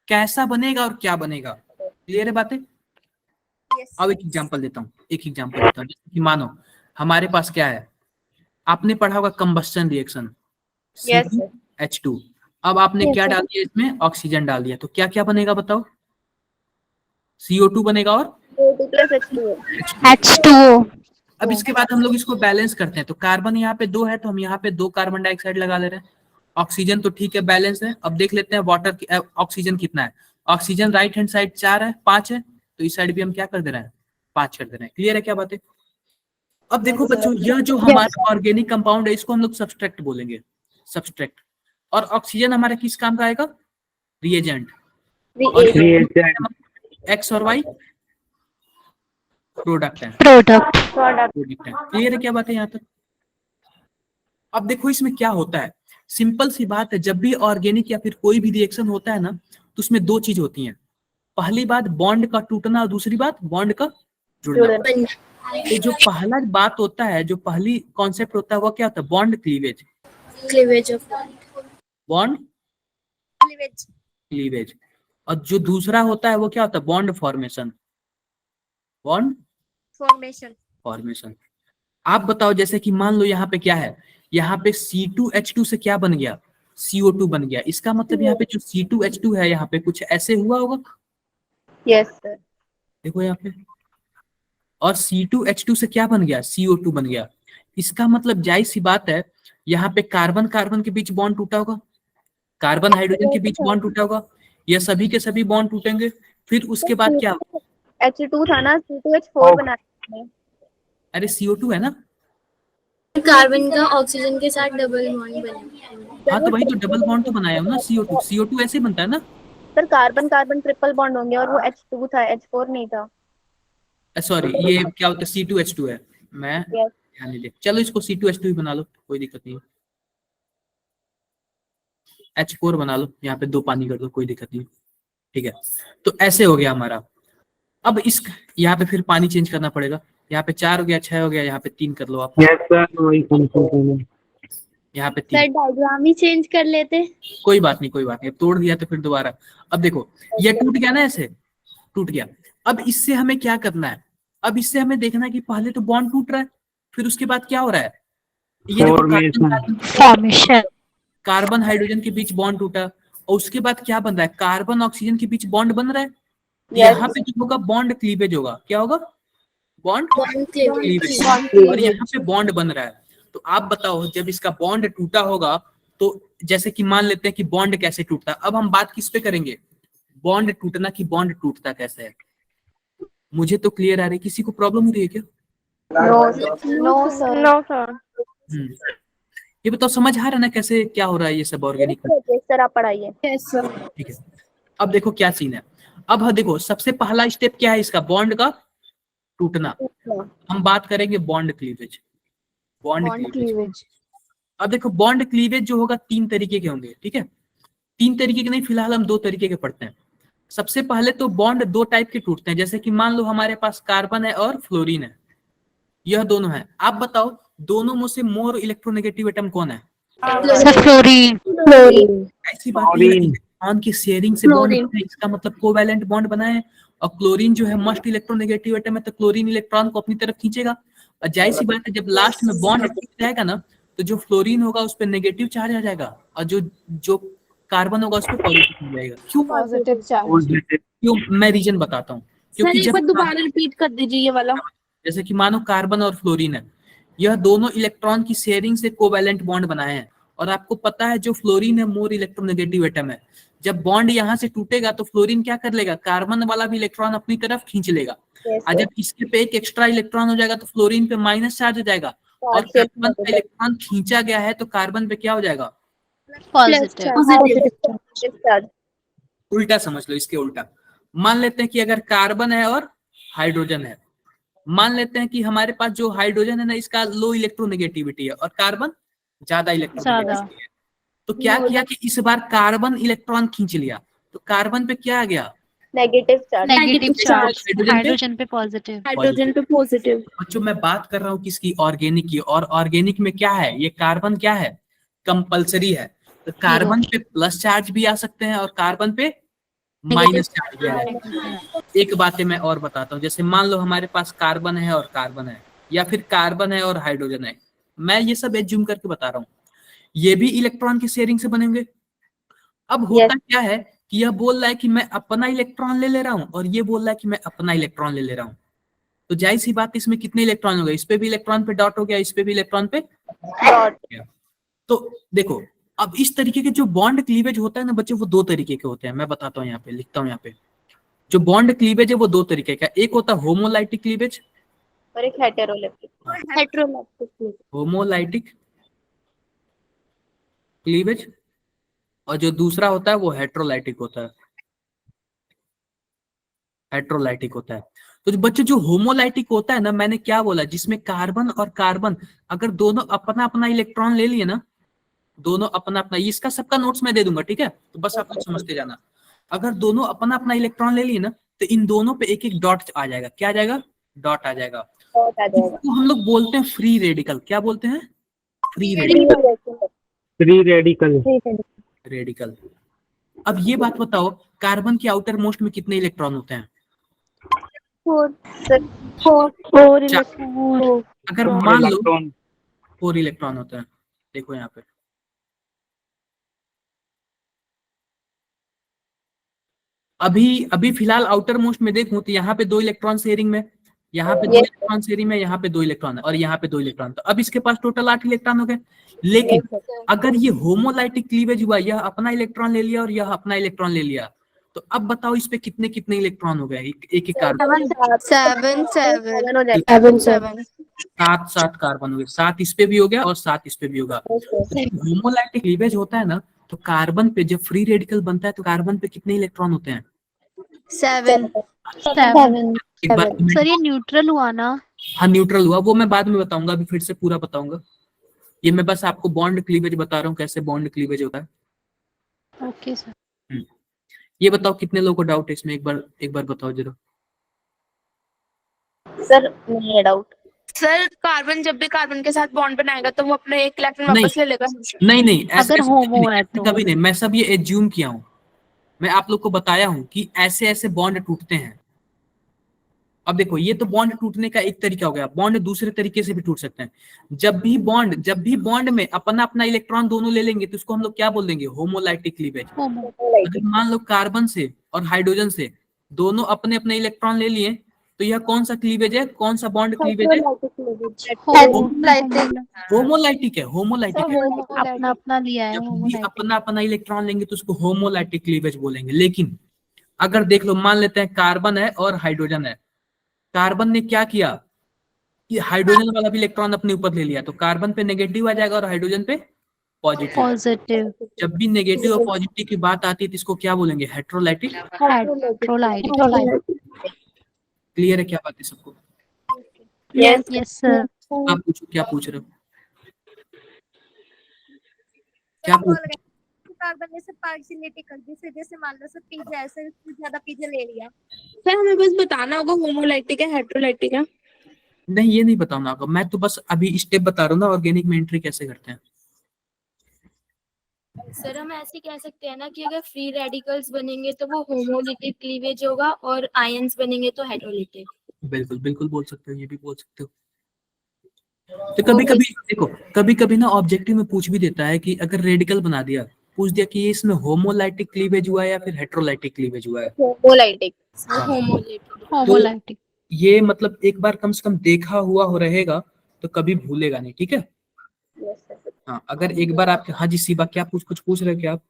कैसा बनेगा और क्या बनेगा। क्लियर है बातें? अब एक एग्जांपल देता हूँ, जैसे कि मानो हमारे पास क्या है, आपने पढ़ा होगा combustion reaction, yes sir. H2। अब आपने क्या डाल दिया इसमें, ऑक्सीजन डाल दिया, तो क्या क्या बनेगा बताओ, CO2 बनेगा और O2 + H2O। H2O। अब इसके बाद हम लोग इसको बैलेंस करते हैं। तो कार्बन यहाँ पे 2 है तो हम यहाँ पे 2 कार्बन डाइऑक्साइड लगा ले रहे हैं। ऑक्सीजन तो ठीक है, बैलेंस है। अब देख लेते हैं वाटर ऑक्सीजन कितना है। ऑक्सीजन राइट हैंड साइड 4 है, 5 है, तो इस साइड भी हम क्या कर दे रहे हैं, 5 कर दे रहे हैं। क्लियर है क्या बातें? अब देखो बच्चों, यह जो हमारा ऑर्गेनिक कंपाउंड है इसको हम लोग सब्सट्रैक्ट बोलेंगे, सब्सट्रैक्ट। और ऑक्सीजन हमारा किस काम का आएगा, रिएजेंट। एक्स और वाई प्रोडक्ट है, प्रोडक्ट है। क्लियर है क्या बात है यहाँ तक? अब देखो इसमें क्या होता है, सिंपल सी बात है। जब भी ऑर्गेनिक या फिर कोई भी रिएक्शन होता है ना, तो उसमें 2 चीज होती हैं। पहली बात बॉन्ड का टूटना, और दूसरी बात बॉन्ड का जुड़ना। तो जो पहला बात होता है, जो पहली कॉन्सेप्ट होता है, वो क्या होता है, बॉन्ड क्लीवेज। Bond cleavage. और जो दूसरा होता है वो क्या होता है, बॉन्ड फॉर्मेशन। Bond formation. आप बताओ, जैसे कि मान लो यहाँ पे क्या है, यहाँ पे C2H2 से क्या बन गया, CO2 बन गया। इसका मतलब यहाँ पे जो C2H2 है, यहाँ पे कुछ ऐसे हुआ होगा। Yes sir. देखो यहाँ पे, और C2H2 से क्या बन गया, CO2 बन गया। इसका मतलब जाहिर सी बात है, यहाँ पे कार्बन कार्बन के बीच बॉन्ड टूटा होगा, कार्बन हाइड्रोजन के बीच बॉन्ड टूटा होगा, या सभी के सभी बॉन्ड टूटेंगे। फिर उसके बाद क्या, H2 था ना, C2H4 बनाया है। अरे CO2 है ना, कार्बन का ऑक्सीजन के साथ डबल बॉन्ड बनेगा। हाँ तो वही तो डबल बॉन्ड तो बनाया हूँ ना, CO2 ऐसे बनता है ना। Sir carbon carbon triple bond होंगे, और वो H2 था, H4 नहीं था। सॉरी, ये क्या होता है, C2H2 है। मैं यस। ध्यान नहीं दे, चलो इसको C2H2 ही बना लो, कोई दिक्कत नहीं है। H4 बना लो, यहाँ पे 2 पानी कर दो, कोई दिक्कत नहीं। ठीक है, तो ऐसे हो गया हमारा। अब इस यहाँ पे फिर पानी चेंज करना पड़ेगा, यहाँ पे 4 हो गया, 6 हो गया, यहाँ पे 3 कर लो आप, यस सर, वही कंफ्यूजन है। यहाँ पे सर 3। डायग्राम ही चेंज कर लेते। कोई बात नहीं, कोई बात नहीं, तोड़ दिया तो फिर दोबारा। अब देखो ये टूट गया ना, ऐसे टूट गया। अब इससे हमें क्या करना है? अब इससे हमें देखना है कि पहले तो बॉन्ड टूट रहा है, फिर उसके बाद क्या हो रहा है? ये देखो फॉर्मेशन। फॉर्मेशन। कार्बन हाइड्रोजन के बीच बॉन्ड टूटा, और उसके बाद क्या बन रहा है? कार्बन ऑक्सीजन के बीच बॉन्ड बन रहा है। यहाँ पे जो होगा बॉन्ड क्लीवेज होगा। क्या होगा? Bond cleavage. और यहाँ पे बॉन्ड बन रहा है। तो आप बताओ, जब इसका बॉन्ड टूटा होगा तो जैसे कि मान लेते हैं कि बॉन्ड कैसे टूटता है। अब हम बात किस पे करेंगे? बॉन्ड टूटना की बॉन्ड टूटता कैसे है। मुझे तो क्लियर आ रही है, किसी को प्रॉब्लम हो रही है क्या? No sir. ये बताओ, समझ आ रहा है ना कैसे क्या हो रहा है ये सब ऑर्गेनिक में? सर आप पढ़ाइए। ठीक है, अब देखो क्या सीन है। अब हाँ देखो, सबसे पहला स्टेप क्या है इसका? बॉन्ड का टूटना। हम बात करेंगे बॉन्ड क्लीवेज। Bond cleavage. अब देखो बॉन्ड क्लीवेज जो होगा 3 तरीके के होंगे, ठीक है? 3 तरीके के नहीं, फिलहाल हम 2 तरीके के पढ़ते हैं। सबसे पहले तो बॉन्ड 2 टाइप के टूटते हैं, जैसे कि मान लो हमारे पास कार्बन है और फ्लोरीन है, यह दोनों है। आप बताओ दोनों में से मोर इलेक्ट्रोनेगेटिव एटम कौन है? फ्लोरीन। ऐसी बात है, इलेक्ट्रॉन की शेयरिंग से बॉन्ड बना है, इसका मतलब कोवैलेंट बॉन्ड बना है। और क्लोरीन जो है मस्ट इलेक्ट्रोनेगेटिव एटम है, तो क्लोरीन इलेक्ट्रॉन को अपनी तरफ खींचेगा। और जाहिर सी बात है, जब लास्ट में बॉन्ड टूट जाएगा ना, तो जो फ्लोरीन होगा उस पर नेगेटिव चार्ज आ जाएगा, और जो जो कार्बन होगा उस पर पॉजिटिव हो जाएगा। क्यों पॉजिटिव चार्ज। क्यों? मैं रीजन बताता हूँ। क्योंकि जब दोबारा रिपीट कर दीजिए ये वाला। जैसे कि मानो कार्बन और फ्लोरीन है, यह दोनों इलेक्ट्रॉन की शेयरिंग से कोवैलेंट बॉन्ड बनाए हैं। और आपको पता है जो फ्लोरीन है मोर इलेक्ट्रोनेगेटिव एटम है। जब बॉन्ड यहाँ से टूटेगा तो फ्लोरीन क्या कर लेगा? कार्बन वाला भी इलेक्ट्रॉन अपनी तरफ खींच लेगा। और जब इसके पे एक एक्स्ट्रा इलेक्ट्रॉन हो जाएगा तो फ्लोरीन पे माइनस चार्ज हो जाएगा। और कार्बन का इलेक्ट्रॉन खींचा गया है तो कार्बन पे क्या हो जाएगा? उल्टा समझ लो, इसके उल्टा। मान लेते हैं कि अगर कार्बन है और हाइड्रोजन है, मान लेते हैं कि हमारे पास जो हाइड्रोजन है ना, इसका लो इलेक्ट्रोनेगेटिविटी है और कार्बन ज्यादा इलेक्ट्रोनेगेटिविटी है। तो क्या किया कि इस बार कार्बन इलेक्ट्रॉन खींच लिया, तो कार्बन पे क्या आ गया? Negative charge. हाइड्रोजन पे पॉजिटिव। हाइड्रोजन पे पॉजिटिव। बच्चों मैं बात कर रहा हूँ किसकी? ऑर्गेनिक की। और ऑर्गेनिक में क्या है? ये कार्बन क्या है? कंपलसरी है। तो कार्बन पे प्लस चार्ज भी आ सकते हैं और कार्बन पे माइनस चार्ज भी आ सकते हैं। एक बात है मैं और बताता हूँ, जैसे मान लो हमारे पास कार्बन है और कार्बन है, या फिर कार्बन है और हाइड्रोजन है। मैं ये सब एज्यूम करके बता रहा हूँ, ये भी इलेक्ट्रॉन की शेयरिंग से बनेंगे। अब होता क्या है कि यह बोल रहा है कि मैं अपना इलेक्ट्रॉन ले रहा हूँ, और ये बोल रहा है कि मैं अपना इलेक्ट्रॉन ले रहा हूँ। तो जाहिर सी बात, इसमें कितने इलेक्ट्रॉन हो गए? इस पे भी इलेक्ट्रॉन पे डॉट हो गया, इस पे भी इलेक्ट्रॉन पे डॉट हो गया। तो देखो, अब इस तरीके के जो बॉन्ड क्लीवेज होता है ना बच्चे, वो 2 तरीके के होते हैं। मैं बताता हूँ, यहाँ पे लिखता हूँ। यहाँ पे जो बॉन्ड क्लीवेज है वो 2 तरीके का। एक होता है होमोलाइटिक क्लीवेज और एक हेटेरोलैक्टिक। होमोलाइटिक क्लीवेज, और जो दूसरा होता है वो हेट्रोलाइटिक होता है। हेट्रोलाइटिक होता है। तो जो बच्चे जो होमोलाइटिक होता है ना, मैंने क्या बोला, जिसमें कार्बन और कार्बन अगर दोनों अपना अपना इलेक्ट्रॉन ले लिए ना, दोनों अपना अपना, इसका सबका नोट्स मैं दे दूंगा, ठीक है? तो बस आप लोग समझते जाना। अगर दोनों अपना अपना इलेक्ट्रॉन ले लिए ना, तो इन दोनों पे एक एक डॉट आ जाएगा। क्या आ जाएगा? डॉट आ जाएगा। इसको हम लोग बोलते हैं फ्री रेडिकल। क्या बोलते हैं? Free radical. Free radical. Radical. अब ये बात बताओ, कार्बन के आउटर मोस्ट में कितने इलेक्ट्रॉन होते हैं? 4 इलेक्ट्रॉन। अगर मान लो 4 इलेक्ट्रॉन होते हैं। देखो यहाँ पे अभी फिलहाल आउटर मोस्ट में देखूं तो यहाँ पे 2 इलेक्ट्रॉन शेयरिंग में, यहाँ पे 2 इलेक्ट्रॉन शेयरिंग में, यहाँ पे 2 इलेक्ट्रॉन है, और यहाँ पे 2 इलेक्ट्रॉन। तो अब इसके पास टोटल 8 इलेक्ट्रॉन हो गए। लेकिन अगर ये होमोलाइटिक क्लीवेज हुआ, यह अपना इलेक्ट्रॉन ले लिया और यह अपना इलेक्ट्रॉन ले लिया, तो अब बताओ इस पे कितने कितने इलेक्ट्रॉन हो गए एक कार्बन? 7 कार्बन हो गए। 7 इस पे भी हो गया और 7 इस पे भी होगा। होमोलाइटिक क्लीवेज होता है ना, तो कार्बन पे जब फ्री रेडिकल बनता है तो कार्बन पे कितने इलेक्ट्रॉन होते हैं? 7। एक बार सर ये न्यूट्रल हुआ ना? हाँ न्यूट्रल हुआ, वो मैं बाद में बताऊंगा, अभी फिर से पूरा बताऊंगा। ये मैं बस आपको बॉन्ड क्लीवेज बता रहा हूँ, कैसे बॉन्ड क्लीवेज होता है। Okay sir. ये बताओ कितने लोगों को डाउट है इसमें? एक बार बताओ जरा। सर नहीं है डाउट। सर कार्बन जब भी कार्बन के साथ बॉन्ड बनाएगा तो वो अपने एक इलेक्ट्रॉन नहीं वापस ले लेगा। नहीं ऐसे अगर ऐसे होमो कभी नहीं, है ऐसे तो कभी नहीं, मैं सब ये एज्यूम किया हूँ। मैं आप लोग को बताया हूँ कि ऐसे ऐसे बॉन्ड टूटते हैं। अब देखो ये तो बॉन्ड टूटने का एक तरीका हो गया, बॉन्ड दूसरे तरीके से भी टूट सकते हैं। जब भी बॉन्ड में अपना अपना इलेक्ट्रॉन दोनों ले लेंगे तो उसको हम लोग क्या बोल देंगे, होमोलाइटिक क्लीवेज। अगर मान लो कार्बन से और हाइड्रोजन से दोनों अपने अपने इलेक्ट्रॉन ले लिए तो यह कौन सा क्लीवेज है, कौन सा बॉन्ड क्लीवेज है, होमोलाइटिक है, होमोलाइटिक है। अपना अपना लिया है जब भी होमोलाइटिक। अपना अपना इलेक्ट्रॉन लेंगे तो उसको होमोलाइटिक क्लीवेज बोलेंगे। लेकिन अगर देख लो, मान लेते हैं कार्बन है और हाइड्रोजन है, कार्बन ने क्या किया कि हाइड्रोजन वाला भी इलेक्ट्रॉन अपने ऊपर ले लिया, तो कार्बन पे नेगेटिव आ जाएगा और हाइड्रोजन पे पॉजिटिव। पॉजिटिव जब भी नेगेटिव और पॉजिटिव की बात आती है तो इसको क्या बोलेंगे, हेट्रोलाइटिक। हाइड्रोलाइटिक। क्लियर है क्या बात है सबको? Yes sir. आप पूछो, क्या पूछ रहे हो, क्या पूछ रहे हो? कार्बन में से पार्शियलिटी कर दी, जैसे मान लो सर पीजे ऐसे ज्यादा पीजे ले लिया। सर हमें बस बताना होगा होमोलाइटिक है हेट्रोलाइटिक है। नहीं ये नहीं बताऊंगा आपको, मैं तो बस अभी स्टेप बता रहा हूँ ना, ऑर्गेनिक में एंट्री कैसे करते हैं। सर हम ऐसे कह सकते हैं ना कि अगर फ्री रेडिकल्स बनेंगे तो वो होमोलिटिक क्लीवेज होगा और आयंस बनेंगे तो हेटेरोलिटिक। बिल्कुल बिल्कुल बोल सकते हो, ये भी बोल सकते हो। तो कभी कभी देखो, कभी कभी ना ऑब्जेक्टिव में पूछ भी देता है कि अगर रेडिकल बना दिया, पूछ दिया कि ये इसमें होमोलाइटिक क्लीवेज हुआ है या फिर हेट्रोलाइटिक क्लीवेज हुआ है। होमोलाइटिक। हाँ। होमोलाइटिक। ये मतलब एक बार कम से कम देखा हुआ हो रहेगा तो कभी भूलेगा नहीं, ठीक है। हाँ, अगर एक बार आपके, हाँ जी सीबा, क्या कुछ पूछ रहे हो क्या आप,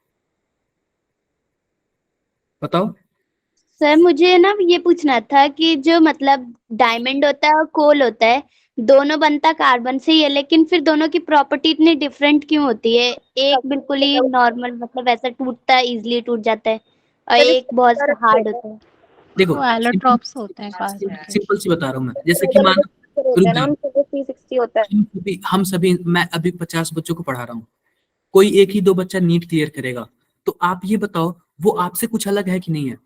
बताओ। सर मुझे ना ये पूछना था कि जो मतलब डायमंड होता है और कोल होता है, दोनों बनता कार्बन से ही है, लेकिन फिर दोनों की प्रॉपर्टी इतनी डिफरेंट क्यों होती है? एक बिल्कुल ही नॉर्मल मतलब ऐसा टूटता है, इजीली टूट जाता है, और एक बहुत हार्ड होता है। देखो वो एलोट्रॉप्स होते हैं कार्बन के। सिंपल सी बता रहा हूँ मैं, जैसे कि मान रुक जाओ, 360 होता है। हम सभी मैं अभी 50 बच्चों को पढ़ा रहा हूँ, कोई एक ही दो बच्चा नीट क्लियर करेगा, तो आप ये बताओ वो आपसे कुछ अलग है कि नहीं है?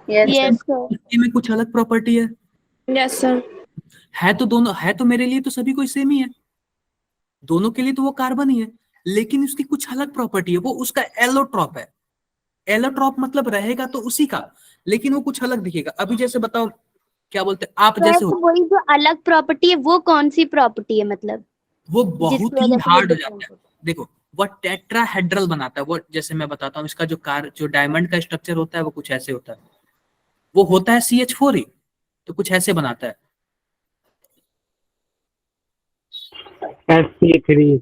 Yes sir. उसके में कुछ अलग प्रॉपर्टी है? Yes sir. है तो दोनों, है तो मेरे लिए तो सभी कोई सेम ही है, दोनों के लिए तो वो कार्बन ही है, लेकिन उसकी कुछ अलग प्रॉपर्टी है, वो उसका एलोट्रॉप है। एलोट्रॉप मतलब रहेगा तो उसी का, लेकिन वो कुछ अलग दिखेगा। अभी जैसे बताओ, क्या बोलते हैं आप, जैसे तो वही जो अलग प्रॉपर्टी है वो कौन सी प्रॉपर्टी है मतलब? वो बहुत जिसकी ही वजह से वो हार्ड हो different जाता है। देखो वो टेट्राहेड्रल बनाता है, वो जैसे मैं बताता हूँ, इसका जो डायमंड का स्ट्रक्चर होता है वो कुछ ऐसे होता है, वो होता है CH4 ही, तो कुछ ऐसे बनाता है। sp3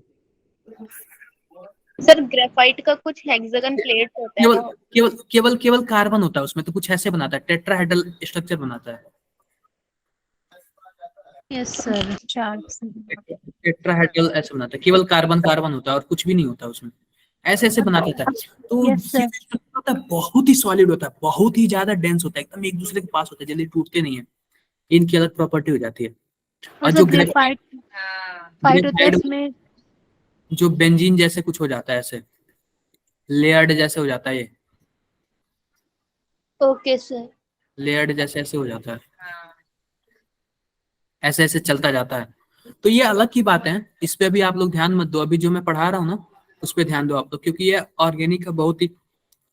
सर ग्रेफाइट का कुछ हेक्सागन प्लेट होता है केवल ना। केवल केवल केवल कार्बन होता है उसमें, तो कुछ ऐसे बनाता है, टेट्राहेड्रल स्ट्रक्चर बनाता है। Yes sir. टेट्राहेड्रल ऐसे बनाता है, केवल कार्बन कार्बन होता है और कुछ भी नहीं होता उसमें, ऐसे ऐसे बना देता है। तो Yes, sir. स्ट्रक्चर होता है, बहुत ही सॉलिड होता है, बहुत ही ज्यादा डेंस होता है, एकदम एक दूसरे के पास होता है, जल्दी टूटते नहीं है। इनकी अलग प्रॉपर्टी हो जाती है। और जो ग्रेफाइट फाइट होता है इसमें। जो बेंजीन जैसे कुछ हो जाता है, ऐसे लेयर्ड जैसे हो जाता है, ये ओके सर। लेयर्ड जैसे ऐसे हो जाता है, ऐसे ऐसे चलता जाता है। तो ये अलग की बात है, इस पे अभी आप लोग ध्यान मत दो, अभी जो मैं पढ़ा रहा हूँ ना उस पे ध्यान दो आप लोग, क्योंकि ये ऑर्गेनिक का बहुत ही,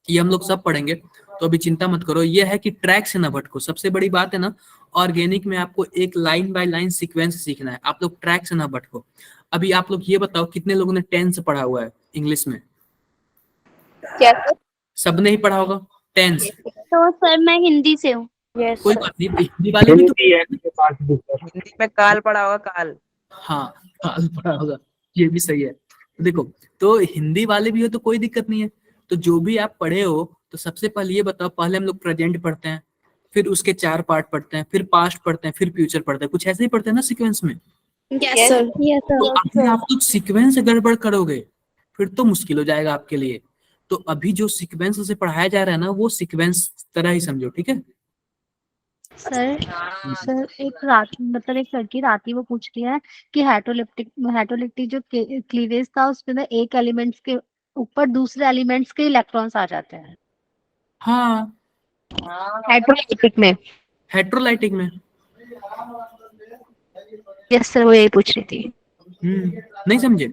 ये हम लोग सब पढ़ेंगे, तो अभी चिंता मत करो। ये है कि ट्रैक से ना भटको, सबसे बड़ी बात है ना ऑर्गेनिक में, आपको एक लाइन बाय लाइन सीक्वेंस सीखना है, आप लोग ट्रैक से ना भटको। अभी आप लोग ये बताओ कितने लोगों ने टेंस पढ़ा हुआ है इंग्लिश में? क्या सर? सबने ही पढ़ा होगा टेंस। तो सर मैं हिंदी से हूँ। कोई बात नहीं, हिंदी वाले भी तो, हिंदी है मेरे पास भी सर। हिंदी में काल पड़ा होगा, काल। हाँ काल पढ़ा होगा, ये भी सही है। देखो तो हिंदी वाले भी हो तो कोई दिक्कत नहीं है, तो जो भी आप पढ़े हो तो सबसे पहले ये बताओ, पहले हम लोग प्रेजेंट पढ़ते हैं, फिर उसके 4 पार्ट पढ़ते हैं, फिर पास्ट पढ़ते हैं, फिर फ्यूचर पढ़ते हैं, कुछ ऐसे ही पढ़ते हैं ना सीक्वेंस में। Yes sir. तो अभी आप लोग सीक्वेंस गड़बड़ करोगे फिर तो मुश्किल हो जाएगा आपके लिए। तो अभी जो सीक्वेंस से पढ़ाया जा रहा है ना, वो सीक्वेंस तरह ही समझो, ठीक है। सर एक रात मतलब एक लड़की राती वो पूछ रही है कि हेटरोलिप्टिक जो क्लीवेज था उसमें ना एक एलिमेंट्स के ऊपर दूसरे एलिमेंट्स के इलेक्ट्रॉन्स आ जाते हैं हाँ हेटरोलिप्टिक में। हेट्रोलाइटिक में। यस सर, वो यही पूछ रही थी। नहीं समझे?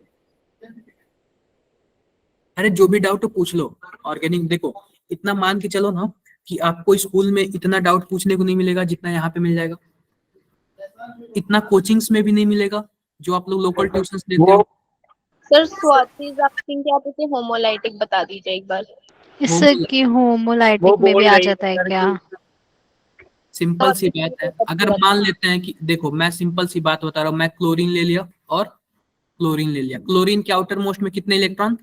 अरे जो भी डाउट हो पूछ लो। ऑर्गेनिक देखो, इतना मान के चलो ना कि आपको स्कूल में इतना डाउट पूछने को नहीं मिलेगा जितना यहाँ पे मिल जाएगा। इतना कोचिंग्स में भी नहीं मिलेगा जो आप लोग लोकल ट्यूशन देते हो। सर स्वाति इज आस्किंग कि आप उसे होमोलाइटिक बता दीजिए एक बार। इससे कि होमोलाइटिक में भी आ जाता है क्या? सिंपल सी बात है। अगर मान लेते हैं कि देखो, मैं सिंपल सी बात बता रहा हूँ, मैं क्लोरीन ले लिया और क्लोरीन ले लिया। क्लोरीन के आउटर मोस्ट में कितने इलेक्ट्रॉन?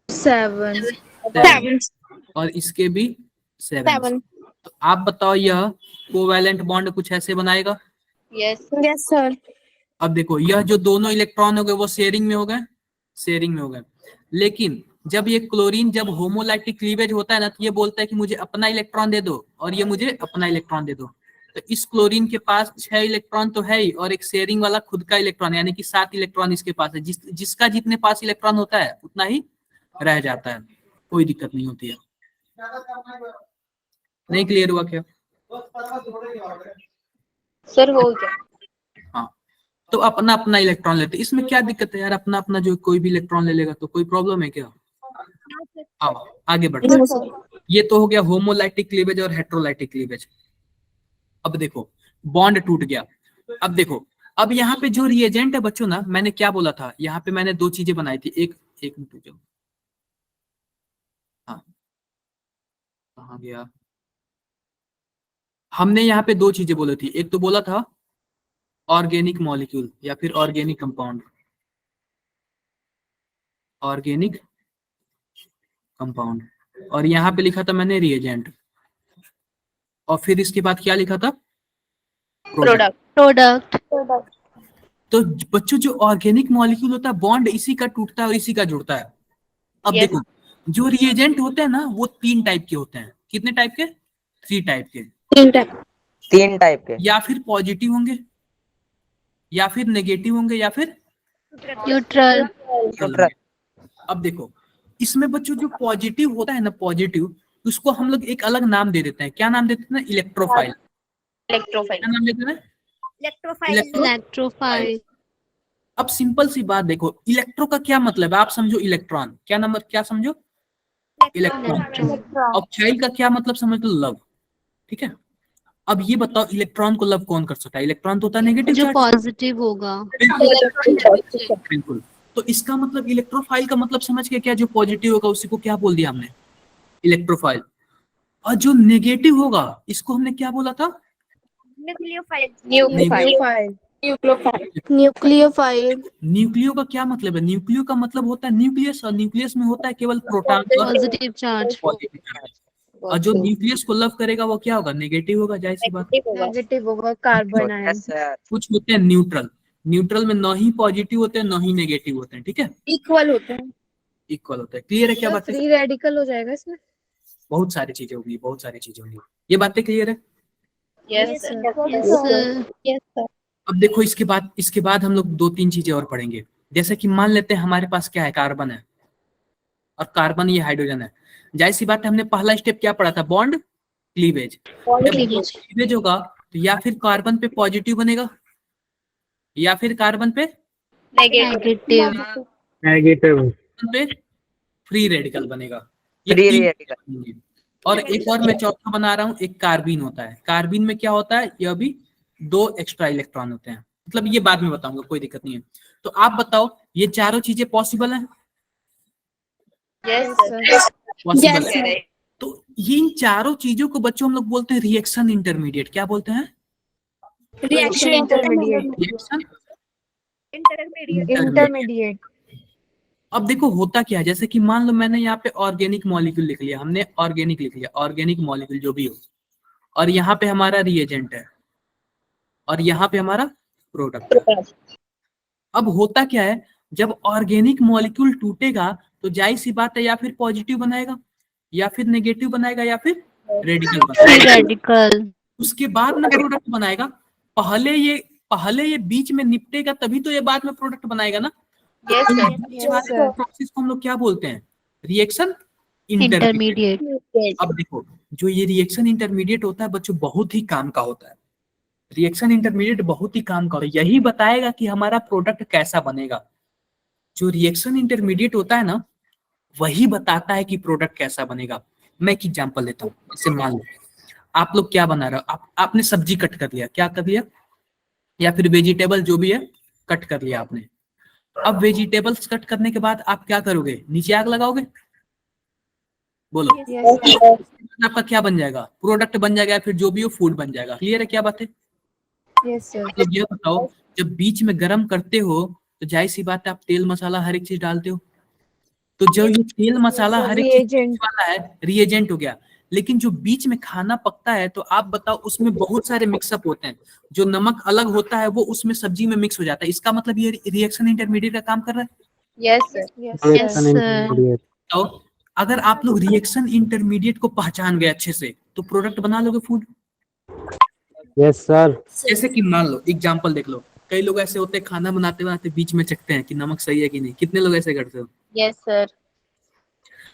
7 और इसके भी 7। तो आप बताओ यह कोवैलेंट बॉन्ड कुछ ऐसे बनाएगा? Yes sir. अब देखो, यह जो दोनों इलेक्ट्रॉन हो गए वो शेयरिंग में हो गए, शेयरिंग में हो गए। लेकिन जब ये क्लोरीन जब होमोलाइटिक क्लीवेज होता है ना, तो ये बोलता है कि मुझे अपना इलेक्ट्रॉन दे दो और ये मुझे अपना इलेक्ट्रॉन दे दो। तो इस क्लोरीन के पास 6 इलेक्ट्रॉन तो है ही, और एक शेयरिंग वाला खुद का इलेक्ट्रॉन, यानी कि 7 इलेक्ट्रॉन इसके पास है। जिसका जितने पास इलेक्ट्रॉन होता है उतना ही रह जाता है, कोई दिक्कत नहीं होती है। नहीं क्लियर हुआ क्या? सर हो गया। हाँ, तो अपना अपना इलेक्ट्रॉन लेते, इसमें क्या दिक्कत है यार? अपना अपना जो कोई भी इलेक्ट्रॉन ले लेगा तो कोई प्रॉब्लम है क्या? आओ आगे बढ़ते हैं। ये तो हो गया होमोलाइटिक क्लीवेज और हेट्रोलाइटिक क्लीवेज। अब देखो बॉन्ड टूट गया। अब देखो, अब यहाँ पे जो रिएजेंट है बच्चों ना, मैंने क्या बोला था, यहाँ पे मैंने 2 चीजें बनाई थी। एक मिनट, हाँ कहाँ गया? हमने यहाँ पे 2 चीजें बोली थी। एक तो बोला था ऑर्गेनिक मॉलिक्यूल या फिर ऑर्गेनिक कंपाउंड, ऑर्गेनिक कंपाउंड, और यहाँ पे लिखा था मैंने रिएजेंट, और फिर इसके बाद क्या लिखा था? प्रोडक्ट। तो बच्चों जो ऑर्गेनिक मॉलिक्यूल होता है, बॉन्ड इसी का टूटता है और इसी का जुड़ता है। अब देखो, जो रिएजेंट होते हैं ना वो 3 टाइप के होते हैं। कितने टाइप के? 3 टाइप के। 3 टाइप के। या फिर पॉजिटिव होंगे, या फिर नेगेटिव होंगे, या फिर न्यूट्रल। अब देखो, इसमें बच्चों जो पॉजिटिव होता है ना, पॉजिटिव, उसको हम लोग एक अलग नाम दे देते हैं। क्या नाम देते हैं ना? इलेक्ट्रोफाइल। क्या नाम देते हैं? इलेक्ट्रोफाइल। अब सिंपल सी बात देखो, इलेक्ट्रो का क्या मतलब है? आप समझो इलेक्ट्रॉन, क्या नंबर, क्या समझो? इलेक्ट्रॉन। और फाइल का क्या मतलब समझ लो? लव। ठीक है, अब ये बताओ इलेक्ट्रॉन को लव कौन कर सकता है? इलेक्ट्रॉन तो होता है नेगेटिव जो चार्ज। पॉजिटिव होगा। बिल्कुल। तो इसका मतलब इलेक्ट्रोफाइल का मतलब समझ के, क्या जो पॉजिटिव होगा उसी को क्या बोल दिया हमने? इलेक्ट्रोफाइल। और जो नेगेटिव होगा इसको हमने क्या बोला था? न्यूक्लियोफाइल। न्यूक्लियो का क्या मतलब है? न्यूक्लियो का मतलब होता है न्यूक्लियस, और न्यूक्लियस में होता है केवल प्रोटॉन और पॉजिटिव चार्ज। Positive charge. और जो न्यूक्लियस को लव करेगा वो क्या होगा? नेगेटिव होगा, जाहिर सी बात। नेगेटिव होगा, कार्बन आयन। कुछ होते हैं न्यूट्रल, न्यूट्रल में न ही पॉजिटिव होते हैं न ही नेगेटिव होते हैं। ठीक है, इक्वल होते हैं। इक्वल होता है। क्लियर है क्या बात है? फ्री रेडिकल हो जाएगा इसमें। बहुत सारी चीजें होगी, बहुत सारी चीजें होंगी। ये बातें क्लियर है? Yes sir. अब देखो, इसके बाद हम लोग 2-3 चीजें और पढ़ेंगे। जैसे कि मान लेते हैं हमारे पास क्या है? कार्बन है, और कार्बन ये हाइड्रोजन है। जाहिर सी बात है, हमने पहला स्टेप क्या पढ़ा था? Bond cleavage. जब क्लीवेज होगा तो या फिर कार्बन पे पॉजिटिव बनेगा, या फिर कार्बन पे नेगेटिव पे फ्री रेडिकल बनेगा। Free 3 radical. बनेंगे। और एक और मैं चौथा बना रहा हूँ, एक कार्बिन होता है। कार्बिन में क्या होता है? यह भी 2 एक्स्ट्रा इलेक्ट्रॉन होते हैं। मतलब ये बाद में बताऊंगा, कोई दिक्कत नहीं है। तो आप बताओ, ये चारों चीजें पॉसिबल है? पॉसिबल है। तो इन चारों चीजों को बच्चों हम लोग बोलते हैं रिएक्शन इंटरमीडिएट। क्या बोलते हैं? Reaction intermediate. Reaction intermediate. अब देखो होता क्या है, जैसे कि मान लो मैंने यहाँ पे ऑर्गेनिक मॉलिक्यूल लिख लिया, हमने ऑर्गेनिक लिख लिया, ऑर्गेनिक मॉलिक्यूल जो भी हो, और यहाँ पे हमारा रिएजेंट है, और यहाँ पे हमारा प्रोडक्ट है। अब होता क्या है, जब ऑर्गेनिक मॉलिक्यूल टूटेगा तो जाहिर सी बात है, या फिर पॉजिटिव बनाएगा, या फिर नेगेटिव बनाएगा, या फिर रेडिकल बनाएगा। रेडिकल। उसके बाद में प्रोडक्ट बनाएगा। पहले ये बीच में निपटेगा, तभी तो ये बाद में प्रोडक्ट बनाएगा ना। प्रोसेस को हम लोग क्या बोलते हैं? Reaction intermediate. अब देखो, जो ये रिएक्शन इंटरमीडिएट होता है बच्चों बहुत ही काम का होता है। रिएक्शन इंटरमीडिएट बहुत ही काम का होता है, यही बताएगा कि हमारा प्रोडक्ट कैसा बनेगा। जो रिएक्शन इंटरमीडिएट होता है ना वही बताता है कि प्रोडक्ट कैसा बनेगा। मैं एक एग्जांपल लेता हूँ, जैसे मान लो आप लोग क्या बना रहे हो, आपने सब्जी कट कर लिया, क्या कर लिया, या फिर वेजिटेबल जो भी है कट कर लिया आपने। अब वेजिटेबल्स कट करने के बाद आप क्या करोगे, नीचे आग लगाओगे, बोलो आपका क्या बन जाएगा, प्रोडक्ट बन जाएगा, फिर जो भी हो फूड बन जाएगा। क्लियर है क्या बात है? तो ये बताओ जब बीच में गर्म करते हो तो जाहिर सी बात है आप तेल मसाला हर एक चीज डालते हो, तो जो ये तेल मसाला हर एक चीज वाला है रिएजेंट हो गया। लेकिन जो बीच में खाना पकता है तो आप बताओ उसमें बहुत सारे मिक्सअप होते हैं, जो नमक अलग होता है वो उसमें सब्जी में मिक्स हो जाता है। इसका मतलब ये रिएक्शन इंटरमीडिएट का काम कर रहा है। Yes sir. Reaction intermediate. तो अगर आप लोग रिएक्शन इंटरमीडिएट को पहचान गए अच्छे से तो प्रोडक्ट बना लोगे फूड। Yes sir. जैसे कि मान लो एग्जांपल देख लो, कई लोग ऐसे होते हैं खाना बनाते बनाते बीच में चखते हैं कि नमक सही है कि नहीं। कितने लोग ऐसे करते हो? Yes sir.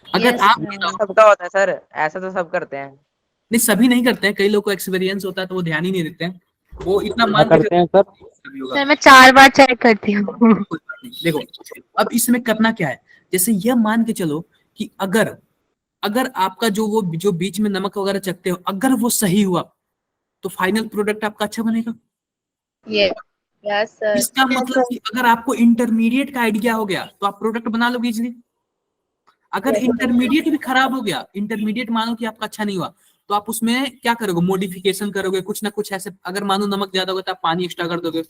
अगर Yes, आप sir. सबका होता है सर, ऐसा तो सब करते हैं। नहीं, सभी नहीं करते हैं, कई लोग को एक्सपीरियंस होता है तो वो ध्यान ही नहीं देते हैं, वो इतना क्या मान के करते हैं सर? सभी होगा। सर मैं 4 बार चेक करती हूँ। कोई बात नहीं। देखो अब इसमें करना क्या है, जैसे यह मान के चलो कि अगर अगर आपका जो बीच में नमक वगैरह चखते हो अगर वो सही हुआ तो फाइनल प्रोडक्ट आपका अच्छा बनेगा। Yes sir. इसका मतलब कि अगर आपको इंटरमीडिएट का आइडिया हो गया तो आप प्रोडक्ट बना लोगे इजीली। अगर इंटरमीडिएट भी खराब हो गया, इंटरमीडिएट मानो कि आपका अच्छा नहीं हुआ, तो आप उसमें क्या करोगे, मॉडिफिकेशन करोगे कुछ ना कुछ ऐसे। अगर मानो नमक ज्यादा होगा तो आप पानी एक्स्ट्रा कर दोगे,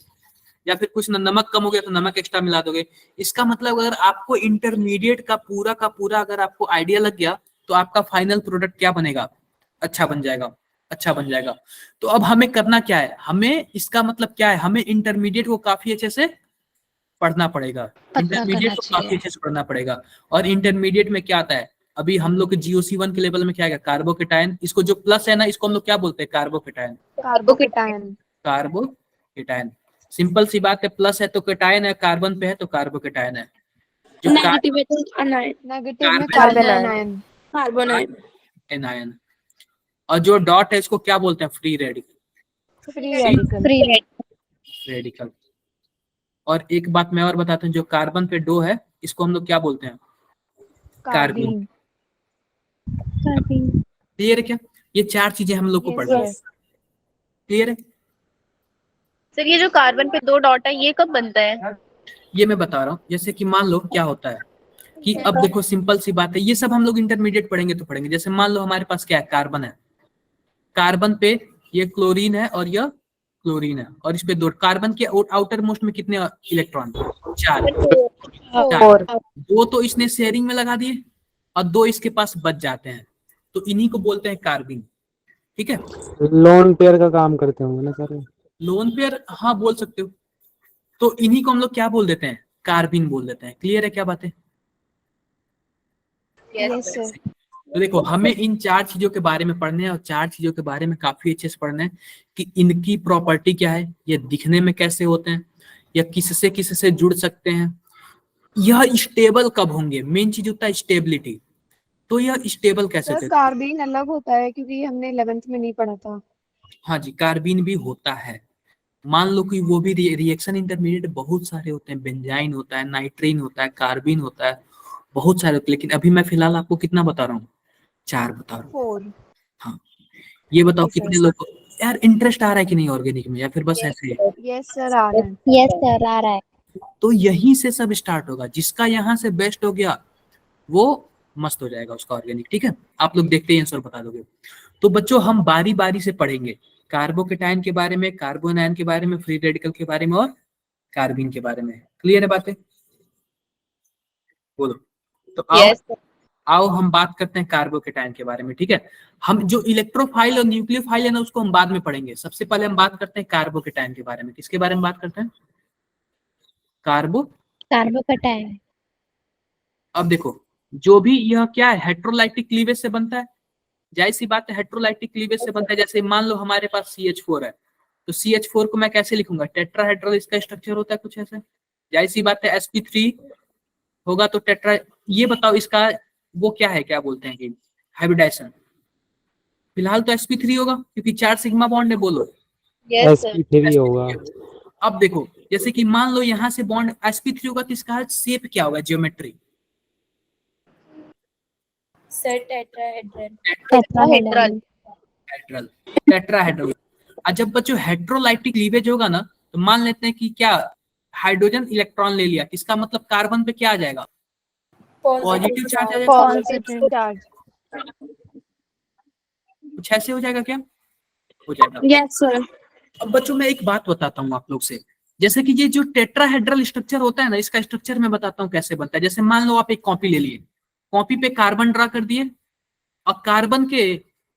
या फिर कुछ नमक कम हो गया तो नमक एक्स्ट्रा मिला दोगे। इसका मतलब अगर आपको इंटरमीडिएट का पूरा अगर आपको आइडिया लग गया तो आपका फाइनल प्रोडक्ट क्या बनेगा, अच्छा बन जाएगा, अच्छा बन जाएगा। तो अब हमें करना क्या है, हमें इसका मतलब क्या है, हमें इंटरमीडिएट को काफी अच्छे से पढ़ना पड़ेगा, इंटरमीडिएट को काफी अच्छे से पढ़ना पड़ेगा। और इंटरमीडिएट में क्या आता है, अभी हम लोग के GOC1 के लेवल में क्या है, कार्बोकेटायन। इसको जो प्लस है ना इसको हम लोग क्या बोलते हैं, कार्बोकेटायन। कार्बोकेटायन सिंपल सी बात है, प्लस है तो केटायन है, कार्बन पे है तो कार्बोकेटायन है। जो नेगेटिव है तो अनायन, नेगेटिव में कार्बन कार्बन आयन। एनायन, और जो डॉट है इसको क्या बोलते हैं, फ्री रेडिकल। Free radical. और एक बात मैं और बताता हूँ, जो कार्बन पे डो है इसको हम लोग क्या बोलते हैं, कार्बीन। क्लियर है क्या? ये 4 चीजें हम लोग को पढ़नी है। क्लियर है? सर ये जो कार्बन पे 2 डॉट है ये कब बनता है? ये मैं बता रहा हूँ, जैसे कि मान लो क्या होता है कि अब देखो सिंपल सी बात है, ये सब हम लोग इंटरमीडिएट पढ़ेंगे तो पढ़ेंगे। जैसे मान लो हमारे पास क्या है, कार्बन है, कार्बन पे ये क्लोरीन है और यह क्लोरीन है, और इस पे 2 कार्बन के आउटर मोस्ट में कितने इलेक्ट्रॉन, 4। 2 तो इसने शेयरिंग में लगा दिए और 2 इसके पास बच जाते हैं, तो इन्हीं को बोलते हैं कार्बिन। ठीक है, लोन पेयर का काम करते होंगे ना सर? लोन पेयर, हाँ बोल सकते हो। तो इन्हीं को हम लोग क्या बोल देते हैं, कार्बिन बोल देते हैं। क्लियर है क्या बात है? Yes sir. तो देखो हमें इन 4 चीजों के बारे में पढ़ने हैं, और 4 चीजों के बारे में काफी अच्छे से पढ़ना है कि इनकी प्रॉपर्टी क्या है, ये दिखने में कैसे होते हैं, या किससे जुड़ सकते हैं, यह स्टेबल कब होंगे। मेन चीज होता है स्टेबिलिटी, तो यह स्टेबल कैसे होते हैं। कार्बीन अलग होता है क्योंकि हमने 11th में नहीं पढ़ा था। हाँ जी, कार्बिन भी होता है। मान लो कि वो भी रिएक्शन इंटरमीडिएट बहुत सारे होते हैं, बेंजाइन होता है, नाइट्रीन होता है, कार्बिन होता है, बहुत सारे होते हैं। लेकिन अभी मैं फिलहाल आपको कितना बता रहा हूँ, 4 बता रहा हूँ। 4। हाँ, ये बताओ कितने लोग को यार इंटरेस्ट आ रहा है कि नहीं ऑर्गेनिक में, या फिर बस ऐसे ही? यस सर आ रहा है। यस सर आ रहा है। तो यहीं से सब स्टार्ट होगा, जिसका यहाँ से बेस्ट हो गया वो मस्त हो जाएगा उसका ऑर्गेनिक। ठीक है, आप लोग देखते ही आंसर बता दोगे। तो बच्चों हम बारी बारी से पढ़ेंगे, कार्बोकेटायन के बारे में, कार्बोनायन के बारे में, फ्री रेडिकल के बारे में और कार्बिन के बारे में। क्लियर है बातें? बोलो। तो आओ हम बात करते हैं कार्बोकेटायन के बारे में। ठीक है, हम जो इलेक्ट्रोफाइल और न्यूक्लियोफाइल है ना उसको हम बाद में पढ़ेंगे। सबसे पहले हम बात करते हैं कार्बोकेटायन के बारे में। किसके बारे में बात करते हैं, कार्बोकेटायन। अब देखो जो भी यह क्या है, हेट्रोलाइटिक क्लीवेज से बनता है। जाहिर सी बात है हेट्रोलाइटिक क्लीवेज से बनता है। जैसे मान लो हमारे पास CH4 है, तो CH4 को मैं कैसे लिखूंगा, टेट्राहेड्रल इसका स्ट्रक्चर होता है कुछ ऐसे। जाहिर सी बात है sp3 होगा तो टेट्रा। ये बताओ इसका वो क्या है, क्या बोलते हैं कि हाइब्रिडाइजेशन। फिलहाल तो sp3 होगा क्योंकि 4 सिग्मा बॉन्ड है, बोलो। Yes sir. sp3 होगा। अब देखो जैसे कि मान लो यहाँ से बॉन्ड sp3 होगा तो इसका शेप क्या होगा, geometry? Sir tetrahedral. Tetrahedral. Hedral, tetrahedral. और जब बच्चों हेड्रोलाइटिक क्लीवेज होगा ना, तो मान लेते हैं कि क्या हाइड्रोजन इलेक्ट्रॉन ले लिया, इसका मतलब कार्बन पे क्या आ जाएगा, पॉजिटिव चार्ज आ जाएगा। Positive charge. कुछ ऐसे हो जाएगा क्या, हो जाएगा। Yes sir. अब बच्चों मैं एक बात बताता हूँ आप लोग से, जैसे कि ये जो टेट्राहेड्रल स्ट्रक्चर होता है ना, इसका स्ट्रक्चर मैं बताता हूँ कैसे बनता है। जैसे मान लो आप एक कॉपी ले लिए, कॉपी पे कार्बन ड्रा कर दिए और कार्बन के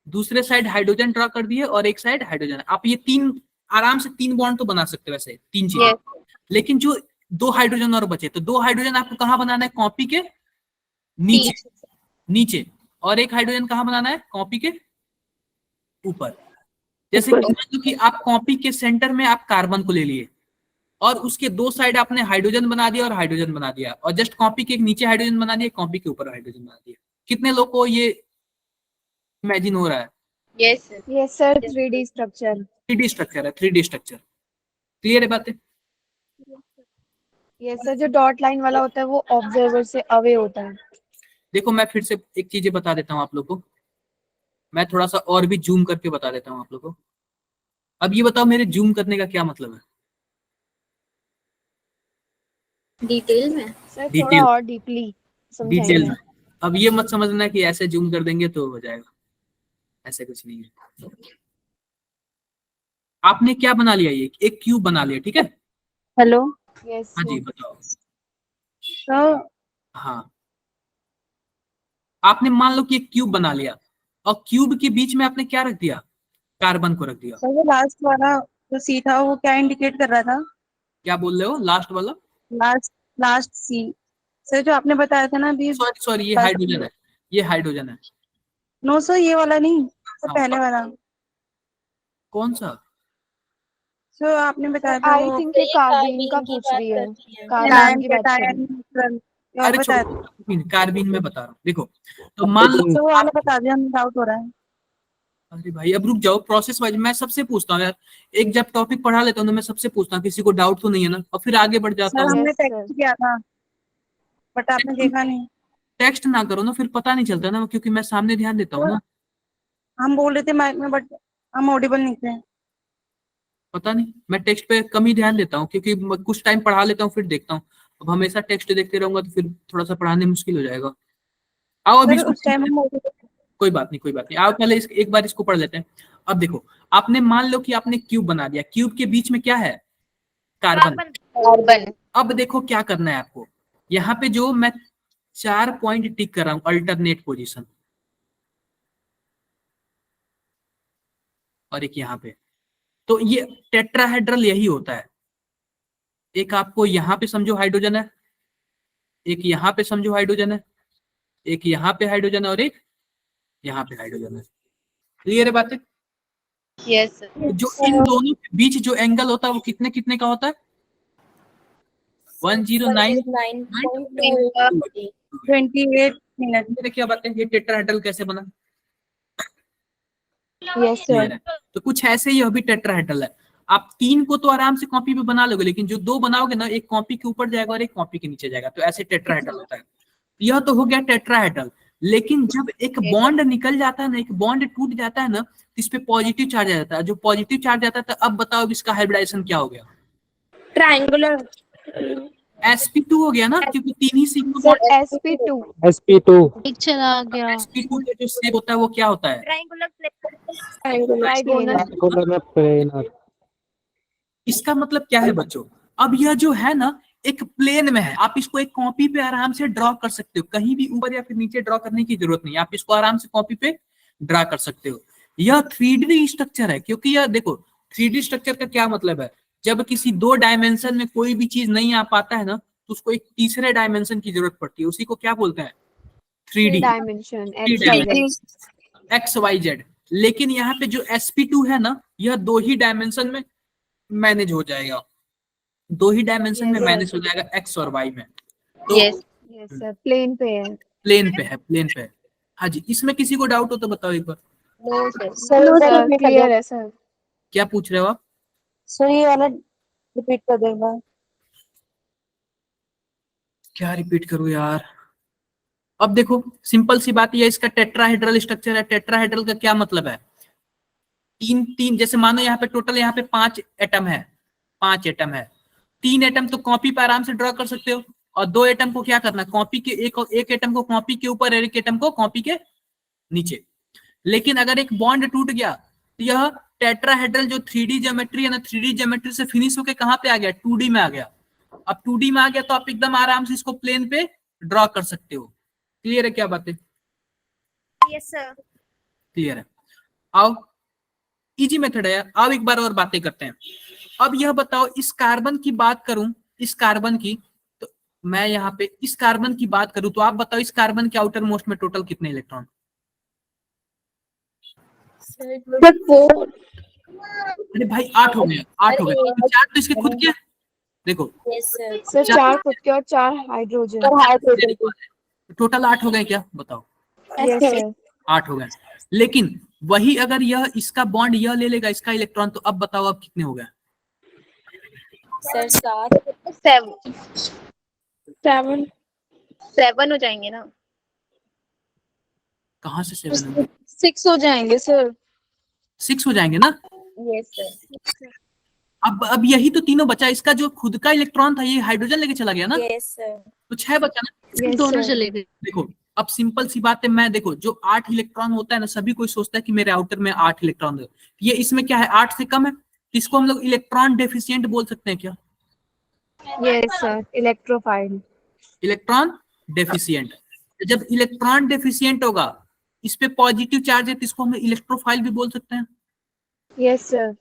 दूसरे साइड हाइड्रोजन ड्रा कर दिए और एक साइड हाइड्रोजन। आप ये तीन आराम से 3 बॉन्ड तो बना सकते हो वैसे, 3 चीजें। लेकिन जो 2 हाइड्रोजन और बचे, तो 2 हाइड्रोजन आपको कहाँ बनाना है, कॉपी के नीचे, और एक हाइड्रोजन कहाँ बनाना है, कॉपी के ऊपर। जैसे कि मान लो कि आप कॉपी के सेंटर में आप कार्बन को ले लिए और उसके 2 साइड आपने हाइड्रोजन बना दिया और हाइड्रोजन बना दिया, और जस्ट कॉपी के नीचे हाइड्रोजन बना दिया, कॉपी के ऊपर हाइड्रोजन बना दिया। कितने लोग को ये इमेजिन हो रहा है? Yes sir. 3D structure. 3D structure है, 3D स्ट्रक्चर। क्लियर है बातें? Yes sir. जो डॉट लाइन वाला होता है वो ऑब्जर्वर से अवे होता है। देखो मैं फिर से एक चीजें बता देता हूँ आप लोग को, मैं थोड़ा सा और भी जूम करके बता देता हूँ आप लोग को। अब ये बताओ मेरे जूम करने का क्या मतलब है? डिटेल में सर Detail. थोड़ा और डीपली डिटेल समझाएंगे। में। अब ये मत समझना कि ऐसे जूम कर देंगे तो हो जाएगा, ऐसे कुछ नहीं है। आपने क्या बना लिया, ये एक क्यूब बना लिया, ठीक है? हेलो। यस हाँ जी बताओ। सर हाँ, आपने मान लो कि एक क्यूब बना लिया और क्यूब के बीच में आपने क्या रख दिया, कार्बन को रख दिया। सर वो लास्ट वाला जो सी था वो क्या इंडिकेट कर रहा था? क्या बोल रहे हो, लास्ट वाला? लास्ट सी सर जो आपने बताया था ना अभी। सॉरी ये हाइड्रोजन है, ये हाइड्रोजन है। नो सर ये वाला नहीं सर, हाँ, पहले वाला। कौन सा? सर आपने बताया था आई वो थिंक ये कार्बीन का पूछ रही है। कार्बन एनायन की बात कर रही है। कैटायन न्यूट्रल ये अरे बताया छोड़ो, था। कार्बिन में बता रहा हूँ। देखो तो मान लो, सर वो वाला बता दिया, हमें डाउट हो रहा है। अरे भाई अब रुक जाओ, प्रोसेस वाइज मैं सबसे पूछता हूँ यार, एक जब टॉपिक पढ़ा लेता हूँ तो मैं सबसे पूछता हूँ किसी को डाउट तो नहीं है ना, और फिर आगे बढ़ जाता सर हूँ। हमने Yes, sir. टेक्स्ट किया था बट आपने देखा नहीं। टेक्स्ट ना करो ना, फिर पता नहीं चलता ना, क्योंकि मैं सामने ध्यान देता हूँ ना। हम बोल रहे थे माइक में बट हम ऑडिबल नहीं थे। पता नहीं, मैं टेक्स्ट पे कम ही ध्यान देता हूँ क्योंकि कुछ टाइम पढ़ा लेता हूँ फिर देखता हूँ। अब हमेशा टेक्स्ट देखते रहूंगा तो फिर थोड़ा सा पढ़ाने मुश्किल हो जाएगा। आओ अभी सर उस टाइम हम audible थे। कोई बात नहीं, कोई बात नहीं, आओ पहले एक बार इसको पढ़ लेते हैं। अब देखो, आपने मान लो कि आपने क्यूब बना दिया, क्यूब के बीच में क्या है, कार्बन। अब देखो क्या करना है आपको, यहाँ पे जो मैं 4 पॉइंट टिक कर रहा हूँ, अल्टरनेट पोजीशन, और एक यहाँ पे, तो ये टेट्राहेड्रल यही होता है। एक आपको यहाँ पे समझो हाइड्रोजन है, एक यहाँ पे समझो हाइड्रोजन है, एक यहाँ पे हाइड्रोजन है, और एक यहाँ पे हाइड्रोजन है। क्लियर है बातें? यस जो इन दोनों के बीच जो एंगल होता है वो कितने कितने का होता है, 109 28 मिनट। क्या बात है, ये टेट्राहेड्रल कैसे बना? Yes clear sir. है? तो कुछ ऐसे ही अभी टेट्राहेड्रल है। आप 3 को तो आराम से कॉपी पे बना लोगे, लेकिन जो 2 बनाओगे ना, एक कॉपी के ऊपर जाएगा और एक कॉपी के नीचे जाएगा, तो ऐसे टेट्राहेड्रल होता है। यह तो हो गया टेट्राहेड्रल। लेकिन जब एक बॉन्ड निकल जाता है ना, एक बॉन्ड टूट जाता है ना, तो इस पे पॉजिटिव चार्ज आ जाता है। जो पॉजिटिव चार्ज आता है, तो अब बताओ इसका हाइब्रिडाइजेशन क्या हो गया, ट्रायंगुलर sp2 हो गया ना, क्योंकि 3 ही sigma sir bond. sp2। sp2 एक चला गया। sp2 का जो शेप होता है वो क्या होता है, ट्राइगोनल। ट्रायंगुलर में प्लेनर। इसका मतलब क्या है बच्चों, अब यह जो है ना एक प्लेन में है, आप इसको एक कॉपी पे आराम से ड्रॉ कर सकते हो, कहीं भी ऊपर या फिर नीचे ड्रॉ करने की जरूरत नहीं, आप इसको आराम से कॉपी पे ड्रॉ कर सकते हो। यह 3D स्ट्रक्चर है, क्योंकि यह देखो 3D स्ट्रक्चर का क्या मतलब है, जब किसी 2 डायमेंशन में कोई भी चीज नहीं आ पाता है ना, तो उसको एक तीसरे डायमेंशन की जरूरत पड़ती है, उसी को क्या बोलते हैं, 3D डायमेंशन XYZ। लेकिन यहाँ पे जो sp2 है ना, यह 2 ही डायमेंशन में मैनेज हो जाएगा, 2 ही डायमेंशन में मैनेज हो जाएगा, x और y में। तो यस सर। प्लेन पे है। प्लेन पे है, प्लेन पे है। हाँ जी, इसमें किसी को डाउट हो तो बताओ एक बार। No sir. सर क्लियर है सर। क्या पूछ रहे हो आप? सर ये वाला रिपीट कर देगा। क्या रिपीट करूं यार? अब देखो सिंपल सी बात, ये इसका टेट्राहेड्रल स्ट्रक्चर है। टेट्राहेड्रल का क्या मतलब है? तीन तीन, जैसे मानो यहाँ पे टोटल यहाँ पे 5 एटम है, 5 एटम है। 3 एटम तो कॉपी पे आराम से ड्रॉ कर सकते हो, और 2 एटम को क्या करना, कॉपी के एक एटम को कॉपी के ऊपर, एक एटम को कॉपी के नीचे। लेकिन अगर एक बॉन्ड टूट गया तो यह टेट्राहेड्रल जो 3D ज्योमेट्री है ना, 3D ज्योमेट्री से फिनिश होके कहाँ पे आ गया, 2D में आ गया। अब 2D में आ गया तो आप एकदम आराम से इसको प्लेन पे ड्रॉ कर सकते हो। क्लियर है क्या बातें? Yes sir. क्लियर है। आओ, इजी मेथड है यार। आओ एक बार और बातें करते हैं। अब यह बताओ, इस कार्बन की बात करूं, इस कार्बन की, तो मैं यहाँ पे इस कार्बन की बात करूं तो आप बताओ इस कार्बन के आउटर मोस्ट में टोटल कितने इलेक्ट्रॉन? अरे भाई 8 हो गए, 8 हो गए। 4 तो इसके खुद के हैं। देखो यस सर। सर 4 खुद के और 4 हाइड्रोजन। टोटल 8 हो गए क्या, बताओ? Yes sir. 8 हो गए। लेकिन वही अगर यह इसका बॉन्ड यह ले लेगा इसका इलेक्ट्रॉन, तो अब बताओ अब कितने हो गए? सर 7। 7 हो जाएंगे ना। कहाँ से 7 होंगे? 6 हो जाएंगे सर। 6 हो जाएंगे ना। Yes sir. अब यही तो तीनों बचा। इसका जो खुद का इलेक्ट्रॉन था ये हाइड्रोजन लेके चला गया ना, यस सर। तो 6 बचा ना। दोनों चले गए। देखो अब सिंपल सी बात है, मैं देखो जो 8 इलेक्ट्रॉन होता है ना, सभी कोई सोचता है कि मेरे आउटर में 8 इलेक्ट्रॉन है। ये इसमें क्या है, 8 से कम है। इसको हम लोग इलेक्ट्रॉन डेफिशिएंट बोल सकते हैं क्या? Yes sir. Electrophile. Electron deficient. जब इलेक्ट्रॉन डेफिशिएंट होगा, इस पे पॉजिटिव चार्ज है, तो इसको हम इलेक्ट्रोफाइल भी बोल सकते हैं। Yes sir.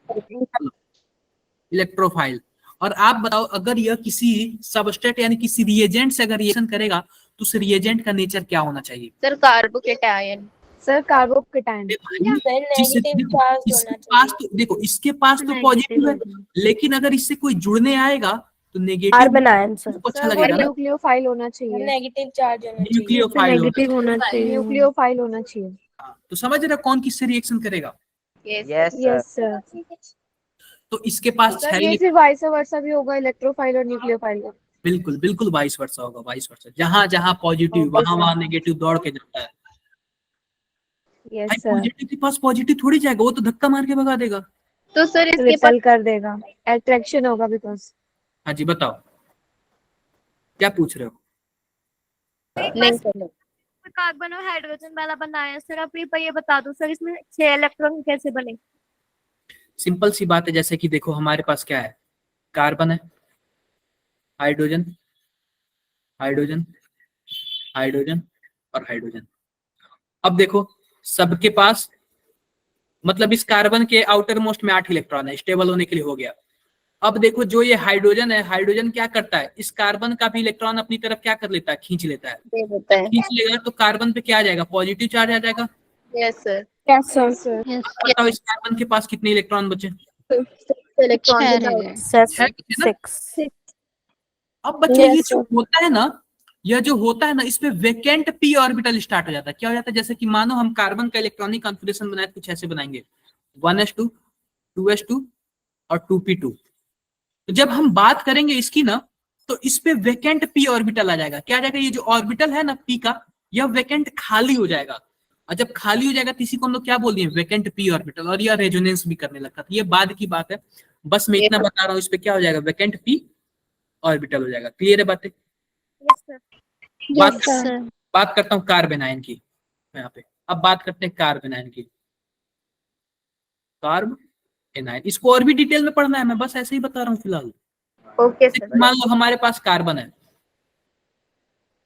इलेक्ट्रोफाइल। और आप बताओ, अगर यह किसी सबस्ट्रेट यानी किसी रिएजेंट से अगर रिएक्शन करेगा तो उस रिएजेंट का नेचर क्या होना चाहिए? Sir carbocation. Sir carbocation. Negative charge होना चाहिए। देखो इसके पास तो पॉजिटिव है, लेकिन अगर इससे कोई जुड़ने आएगा तो नेगेटिव कार्बन आयन सर। अच्छा लगेगा ना। न्यूक्लियोफाइल होना चाहिए। नेगेटिव चार्ज होना चाहिए। न्यूक्लियोफाइल नेगेटिव होना चाहिए। न्यूक्लियोफाइल होना चाहिए। तो समझ रहे हो कौन किससे रिएक्शन करेगा? Yes yes sir. सर। तो इसके पास सर 6 ये सिर्फ वाइस वर्सा भी होगा, इलेक्ट्रोफाइल और न्यूक्लियोफाइल। बिल्कुल बिल्कुल वाइस वर्सा होगा, वाइस वर्सा। जहां जहां पॉजिटिव वहां वहां नेगेटिव दौड़ के जाता है। यस भाई सर। पॉजिटिव के पास पॉजिटिव थोड़ी जाएगा, वो तो धक्का मार के भगा देगा। तो सर इसके रिपेल कर देगा, अट्रैक्शन होगा बिकॉज। हाँ जी बताओ, क्या पूछ रहे हो? नहीं सर। कार्बन और हाइड्रोजन वाला बनाया सर, आप ये बता दो सर इसमें 6 इलेक्ट्रॉन कैसे बने? सिंपल सी बात है, जैसे कि देखो हमारे पास क्या है, कार्बन है, हाइड्रोजन, हाइड्रोजन, हाइड्रोजन और हाइड्रोजन। अब देखो सबके पास, मतलब इस कार्बन के आउटर मोस्ट में 8 इलेक्ट्रॉन है, स्टेबल होने के लिए हो गया। अब देखो जो ये हाइड्रोजन है, हाइड्रोजन क्या करता है, इस कार्बन का भी इलेक्ट्रॉन अपनी तरफ क्या कर लेता है, खींच लेता है। दे देता है। खींच लेगा तो कार्बन पे क्या आ जाएगा, पॉजिटिव चार्ज आ जाएगा। Yes sir. Yes sir. अब बताओ इस कार्बन के पास कितने इलेक्ट्रॉन बचे? इलेक्ट्रॉन छह रह गए। छह बचे ना? अब बच्चे ये जो होता है ना, यह जो होता है ना, इस पे वेकेंट पी ऑर्बिटल स्टार्ट हो जाता है। क्या हो जाता है, जैसे कि मानो हम कार्बन का इलेक्ट्रॉनिक कॉन्फ़िगरेशन बनाए, कुछ ऐसे बनाएंगे 1s2 2s2 और 2p2। तो जब हम बात करेंगे इसकी ना, तो इस पे वेकेंट पी ऑर्बिटल आ जाएगा। क्या आ जाएगा, ये जो ऑर्बिटल है ना पी का, यह वेकेंट खाली हो जाएगा। और जब खाली हो जाएगा तो इसी को हम लोग क्या बोल दिए, वेकेंट पी ऑर्बिटल। और यह रेजोनेंस भी करने लगता था। ये बाद की बात है, बस मैं इतना बता रहा हूँ, इस पे क्या हो जाएगा, वेकेंट पी ऑर्बिटल हो जाएगा। क्लियर है बातें? बात करता हूँ कार्बन आयन की यहाँ पे। अब बात करते हैं कार्बन आयन की। कार्बन आयन, इसको और भी डिटेल में पढ़ना है, मैं बस ऐसे ही बता रहा हूँ फिलहाल। Okay sir. मान लो हमारे पास कार्बन है,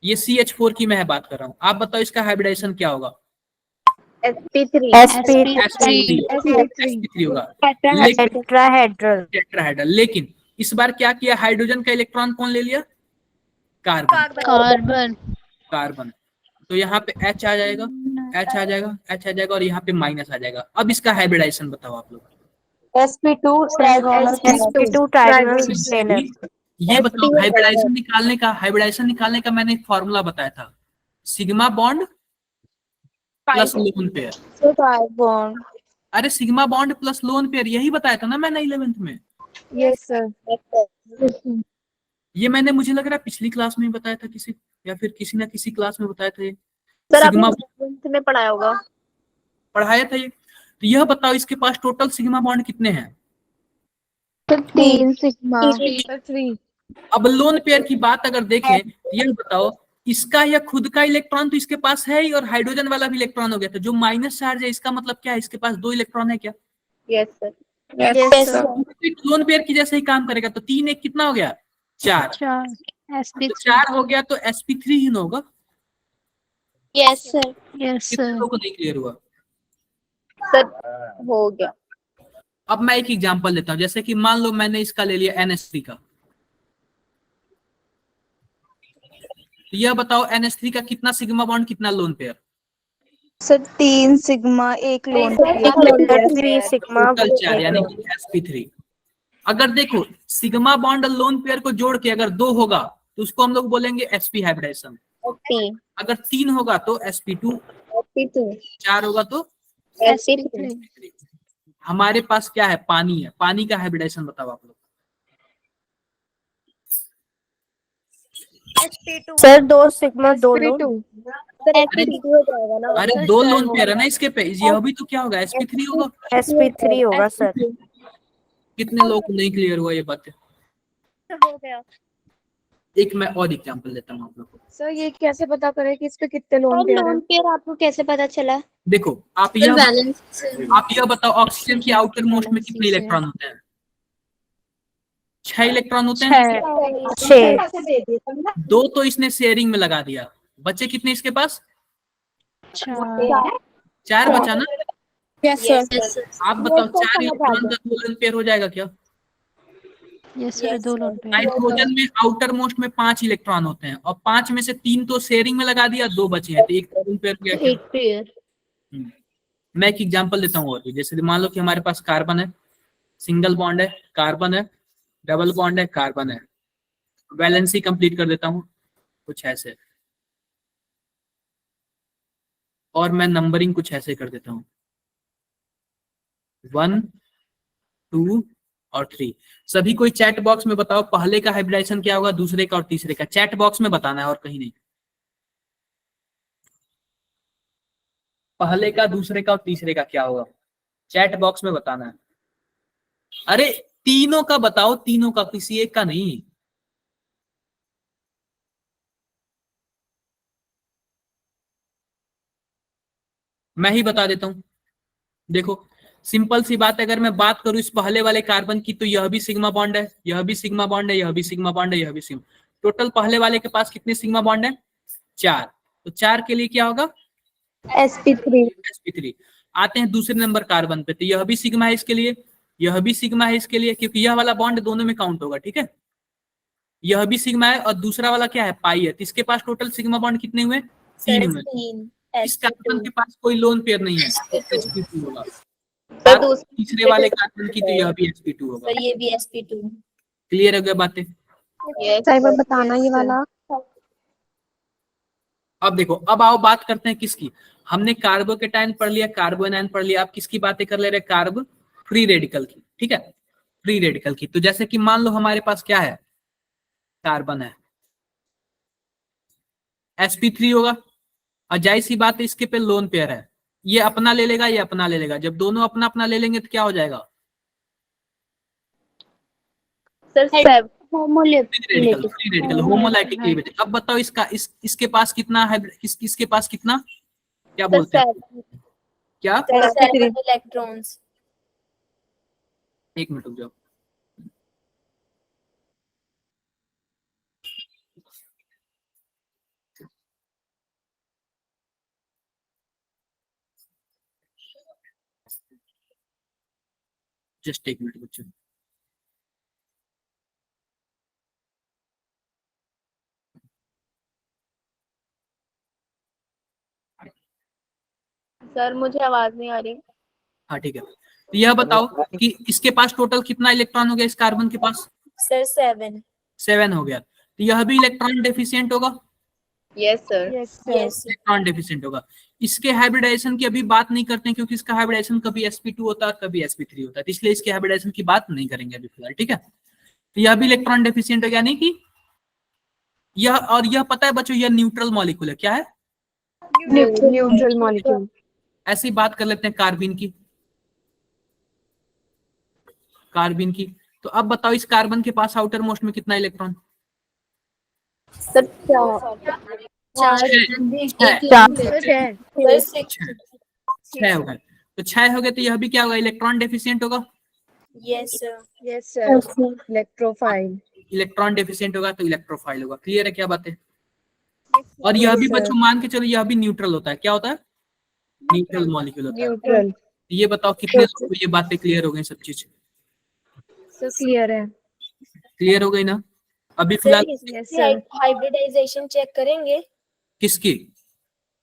ये CH4 की मैं बात कर रहा हूँ। आप बताओ इसका हाइब्रिडाइजेशन क्या होगा? sp3 sp3 होगा। टेट्राहेड्रल। टेट्राहेड्रल। लेकिन इस बार क्या किया, हाइड्रोजन का इलेक्ट्रॉन कौन ले लिया, कार्बन। कार्बन। कार्बन। तो यहाँ पे H आ जाएगा, H आ जाएगा, H आ जाएगा, और यहाँ पे माइनस आ जाएगा। अब इसका हाइब्रिडाइजेशन बताओ आप लोग। sp2 trigonal Steiner. ये बताओ हाइब्रिडाइजेशन निकालने का मैंने एक फॉर्मूला बताया था, sigma bond plus lone pair. Sir carbon. अरे sigma bond plus lone pair, यही बताया था ना मैंने 11th में। Yes sir. ये मैंने, मुझे लग रहा है पिछली क्लास में ही बताया था किसी, या फिर किसी ना किसी क्लास में बताया था ये। सर सिग्मा आपने में पढ़ाया होगा। पढ़ाया था ये। तो यह बताओ इसके पास टोटल सिग्मा बॉन्ड कितने हैं? Sir 3 sigma. अब लोन पेयर की बात अगर देखें तो यह बताओ, इसका या खुद का इलेक्ट्रॉन तो इसके पास है ही, और हाइड्रोजन वाला भी इलेक्ट्रॉन हो गया, तो जो माइनस चार्ज है इसका मतलब क्या है, इसके पास 2 इलेक्ट्रॉन है क्या? Yes sir. Yes sir. Lone pair की जैसे ही काम करेगा, तो 3 1 कितना हो गया? 4। 4 तो sp3 4 हो गया तो sp3 ही ना होगा। Yes sir. यस कितने सर। लोगों को नहीं क्लियर हुआ? सर हो गया। अब मैं एक एग्जांपल लेता हूं, जैसे कि मान लो मैंने इसका ले लिया NH3 का, तो यह बताओ NH3 का कितना सिग्मा बॉन्ड, कितना loan pair? Sir 3 sigma 1 lone pair. 3 sigma total 4, यानी कि sp3। अगर देखो सिग्मा बॉन्ड और लोन पेयर को जोड़ के अगर 2 होगा तो उसको हम लोग बोलेंगे sp हाइब्रिडाइजेशन। अगर 3 होगा तो sp2, 4 होगा तो sp3 हमारे पास क्या है? पानी है। पानी का हाइब्रिडाइजेशन बताओ आप लोग। sp2 sir 2 sigma 2 loan. Sir sp2 हो जाएगा ना। अरे 2 लोन पेयर है ना इसके पे, यह भी तो क्या होगा? sp3 होगा। sp3 होगा सर। कितने लोग को नहीं क्लियर हुआ ये बात? हो गया। एक मैं और एग्जांपल देता हूँ आप लोग को। सर ये कैसे पता करें कि इस पे कितने लोन पेयर लोन हैं? पेयर आपको कैसे पता चला? देखो आप यह बताओ ऑक्सीजन की आउटर मोस्ट में कितने इलेक्ट्रॉन होते हैं? 6 इलेक्ट्रॉन होते हैं। 6। 2 तो इसने शेयरिंग में लगा दिया, बचे कितने इसके पास? 4 बचा ना। Yes sir. आप बताओ 4 इलेक्ट्रॉन का 2 लोन पेयर हो जाएगा क्या? Yes sir 2 lone pair. Nitrogen में आउटर मोस्ट में 5 इलेक्ट्रॉन होते हैं, और 5 में से 3 तो शेयरिंग में लगा दिया, 2 बचे हैं, तो एक लोन पेयर हो गया क्या? एक पेयर। मैं एक एग्जांपल देता हूँ और भी। जैसे मान लो कि हमारे पास कार्बन है, सिंगल बॉन्ड है, कार्बन है, डबल बॉन्ड है, कार्बन है। वैलेंसी कंप्लीट कर देता हूँ कुछ ऐसे, और मैं नंबरिंग कुछ ऐसे कर देता हूँ 1 2 और 3। सभी कोई चैट बॉक्स में बताओ पहले का हाइब्रिडाइजेशन क्या होगा, दूसरे का और तीसरे का। चैट बॉक्स में बताना है और कहीं नहीं। पहले का, दूसरे का और तीसरे का क्या होगा, चैट बॉक्स में बताना है। अरे तीनों का बताओ, तीनों का, किसी एक का नहीं। मैं ही बता देता हूं। देखो सिंपल सी बात है, अगर मैं बात करूं इस पहले वाले कार्बन की, तो यह भी सिग्मा बॉन्ड है, यह भी सिग्मा बॉन्ड है, यह भी सिग्मा बॉन्ड है, यह भी सिग्मा। टोटल पहले वाले के पास कितने सिग्मा बॉन्ड है? 4। तो 4 के लिए क्या होगा? sp3। आते हैं दूसरे नंबर कार्बन पे, तो यह भी सिग्मा है इसके लिए, यह भी सिग्मा है इसके लिए, क्योंकि यह वाला बॉन्ड दोनों में काउंट होगा। ठीक है, यह भी सिग्मा है और दूसरा वाला क्या है? पाई है। तो इसके पास टोटल सिग्मा बॉन्ड कितने हुए? 3 हुए। इस कार्बन के पास कोई लोन पेयर नहीं है, तो sp2 होगा। तीसरे वाले कार्बन की तो यह भी sp2 होगा। ये भी sp2। क्लियर हो गया बातें? सर बताना ये वाला। अब देखो, अब आओ बात करते हैं किसकी। हमने कार्बोकेटाइन पढ़ लिया, कार्बोनाइन पढ़ लिया, आप किसकी बातें कर ले रहे? कार्ब फ्री रेडिकल की। ठीक है, फ्री रेडिकल की। तो जैसे कि मान लो हमारे पास क्या है, कार्बन है, sp3 होगा, और जाहिर सी बात है इसके पे लोन पेयर है, ये अपना ले लेगा, ये अपना ले लेगा। जब दोनों अपना अपना ले लेंगे तो क्या हो जाएगा? Sir free radical homolytic cleavage. अब बताओ इसका, इसके पास कितना है? इसके पास कितना, क्या बोलते हैं, क्या? इलेक्ट्रॉन्स। एक मिनट रुक जाओ। जस्ट एक मिनट बच्चों। सर मुझे आवाज नहीं आ रही। हाँ ठीक है, तो यह बताओ कि इसके पास टोटल कितना इलेक्ट्रॉन हो गया? इस कार्बन के पास सर 7। 7 हो गया। तो यह भी इलेक्ट्रॉन डेफिशिएंट होगा। Yes sir. Yes electron deficient होगा। इसके हाइब्रिडाइजेशन की अभी बात नहीं करते हैं क्योंकि इसका हाइब्रिडाइजेशन कभी sp2 होता है कभी sp3 होता है, तो इसलिए इसके हाइब्रिडाइजेशन की बात नहीं करेंगे अभी फिलहाल, ठीक है। तो यह भी इलेक्ट्रॉन डेफिशिएंट है, यानी कि यह, और यह पता है बच्चों, यह न्यूट्रल मॉलिक्यूल है। क्या है? Neutral molecule. ऐसी बात कर लेते हैं कार्बिन की। कार्बिन की, तो अब बताओ इस कार्बन के पास आउटर मोस्ट में कितना इलेक्ट्रॉन? सर छह हो गए। तो 6 हो गए, तो यह भी क्या होगा? इलेक्ट्रॉन डेफिशिएंट होगा। Yes yes sir. Electrophile. Electron deficient होगा तो इलेक्ट्रोफाइल होगा। क्लियर है क्या बात है? और यह भी बच्चों मान के चलो यह भी न्यूट्रल होता है। क्या होता है? न्यूट्रल मॉलिक्यूल होता है। न्यूट्रल। ये बताओ कितने लोगों को ये बातें क्लियर हो गई? सब चीज सर क्लियर है। क्लियर हो गई ना? अभी सर फिलहाल इसकी हाइब्रिडाइजेशन चेक करेंगे किसकी?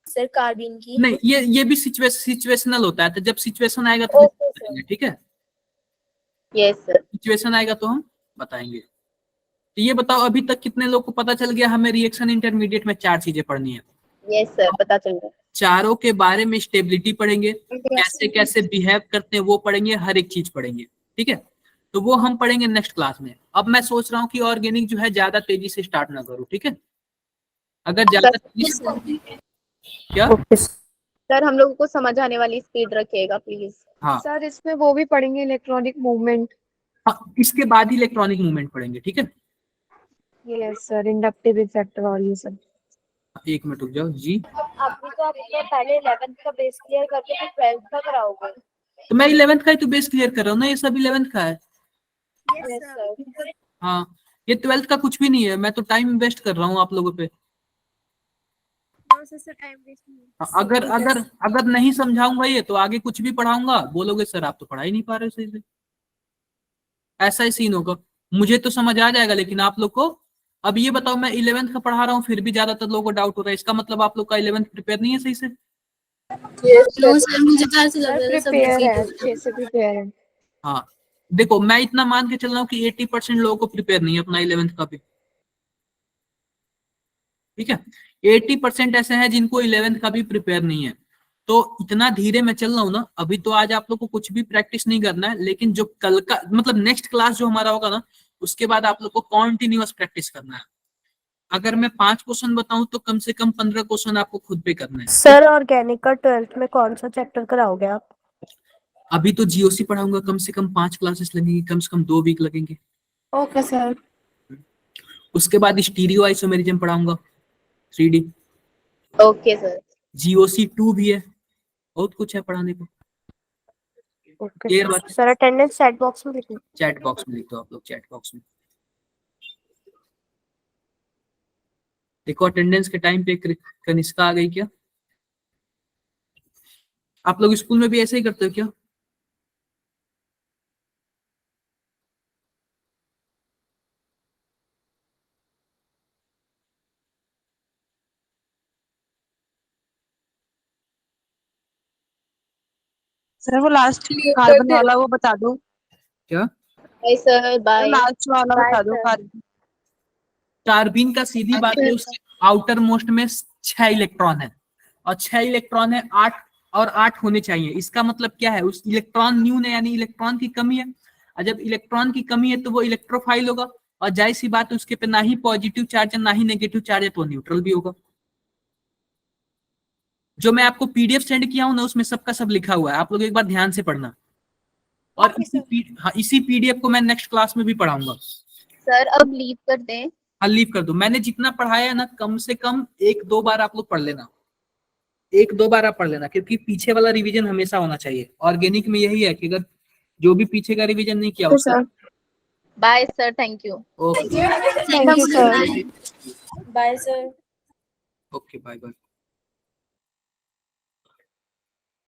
सर कार्बिन की। नहीं, ये भी सिचुएशनल होता है, तो जब सिचुएशन आएगा तो ओके सर। बताएंगे, ठीक है। Yes sir. सिचुएशन आएगा तो हम बताएंगे। तो ये बताओ अभी तक कितने लोग को पता चल गया हमें रिएक्शन इंटरमीडिएट में 4 चीजें पढ़नी है। यस सर, पता चल गया। चारों के बारे में स्टेबिलिटी पढ़ेंगे, कैसे कैसे बिहेव करते हैं वो पढ़ेंगे, हर एक चीज पढ़ेंगे, ठीक है। तो वो हम पढ़ेंगे नेक्स्ट क्लास में। अब मैं सोच रहा हूँ कि ऑर्गेनिक जो है ज्यादा तेजी से स्टार्ट ना करूँ, ठीक है। अगर ज्यादा तेजी से क्या सर हम लोगों को समझ आने वाली स्पीड रखिएगा प्लीज। हाँ सर इसमें वो भी पढ़ेंगे इलेक्ट्रॉनिक मूवमेंट। हाँ, इसके बाद ही इलेक्ट्रॉनिक मूवमेंट पढ़ेंगे, ठीक है। यस सर, इंडक्टिव इफेक्ट और ये सब। 1 मिनट रुक जाओ जी। अभी तो आपने पहले 11th का बेस क्लियर करके फिर 12th का कराओगे। तो मैं 11th का ही तो बेस क्लियर कर रहा हूँ ना, ये सब 11th का है। Yes sir. हाँ, ये 12th का कुछ भी नहीं है, मैं तो टाइम वेस्ट कर रहा हूँ आप लोगों पे। टाइम वेस्ट नहीं। अगर अगर अगर नहीं समझाऊंगा ये तो आगे कुछ भी पढ़ाऊंगा बोलोगे सर आप तो पढ़ा ही नहीं पा रहे सही से। ऐसा ही सीन होगा। मुझे तो समझ आ जाएगा लेकिन आप लोग को। अब ये बताओ मैं 11th का पढ़ा रहा हूँ फिर भी ज्यादातर लोगों को डाउट हो रहा है, इसका मतलब आप लोग का 11th प्रिपेयर नहीं है सही से। नो सर, मुझे तो ऐसा लग रहा है सब प्रिपेयर है, easy अच्छे से प्रिपेयर है। हाँ देखो, मैं इतना मान के चल रहा हूँ कि 80% लोगों को प्रिपेयर नहीं है अपना 11th का भी, ठीक है। 80% ऐसे हैं जिनको 11th का भी प्रिपेयर नहीं है। तो इतना धीरे मैं चल रहा हूँ ना, अभी तो आज आप लोग को कुछ भी प्रैक्टिस नहीं करना है, लेकिन जो कल का मतलब नेक्स्ट क्लास जो हमारा होगा ना, उसके बाद आप लोग को कॉन्टिन्यूअस प्रैक्टिस करना है। अगर मैं 5 क्वेश्चन बताऊं तो कम से कम 15 क्वेश्चन आपको खुद पे करना है। सर ऑर्गेनिक का 12th में कौन सा चैप्टर कराओगे आप? अभी तो जीओसी पढ़ाऊंगा, कम से कम 5 क्लासेस लगेंगी, कम से कम 2 वीक लगेंगे। Okay sir. उसके बाद स्टीरियो आइसोमेरिज्म पढ़ाऊंगा 3D। Okay sir. जीओसी 2 भी है, बहुत कुछ है पढ़ाने को। क्लियर बात है? सर अटेंडेंस चैट बॉक्स में लिखो। चैट बॉक्स में लिख दो आप लोग, चैट बॉक्स में देखो। अटेंडेंस के टाइम पे कनिष्का आ गई क्या? आप लोग स्कूल में भी ऐसे ही करते हो क्या? सर वो लास्ट कार्बन वाला वो बता दो। क्या? Bye sir, bye. लास्ट वाला बता दो कार्बन। कार्बिन का सीधी बात है, उसके आउटर मोस्ट में 6 इलेक्ट्रॉन है और 6 इलेक्ट्रॉन है 8 और 8 होने चाहिए। इसका मतलब क्या है? उस इलेक्ट्रॉन न्यून है यानी इलेक्ट्रॉन की कमी है, और जब इलेक्ट्रॉन की कमी है तो वो इलेक्ट्रोफाइल होगा, और जाहिर सी बात है उसके पे ना ही पॉजिटिव चार्ज है ना ही नेगेटिव चार्ज है, तो न्यूट्रल भी होगा। जो मैं आपको पीडीएफ सेंड किया हूं ना उसमें सबका सब लिखा हुआ है, आप लोग एक बार ध्यान से पढ़ना। और इसी पीडीएफ को मैं नेक्स्ट क्लास में भी पढ़ाऊंगा। सर अब लीव कर दें। हाँ लीव कर दो। मैंने जितना पढ़ाया है ना कम से कम 1-2 बार आप लोग पढ़ लेना, 1-2 बार आप पढ़ लेना, क्योंकि पीछे वाला रिवीजन हमेशा होना चाहिए। ऑर्गेनिक में यही है कि अगर जो भी पीछे का रिवीजन नहीं किया उसका। Bye sir, thank you. Okay thank you sir. Bye sir. Okay, bye bye.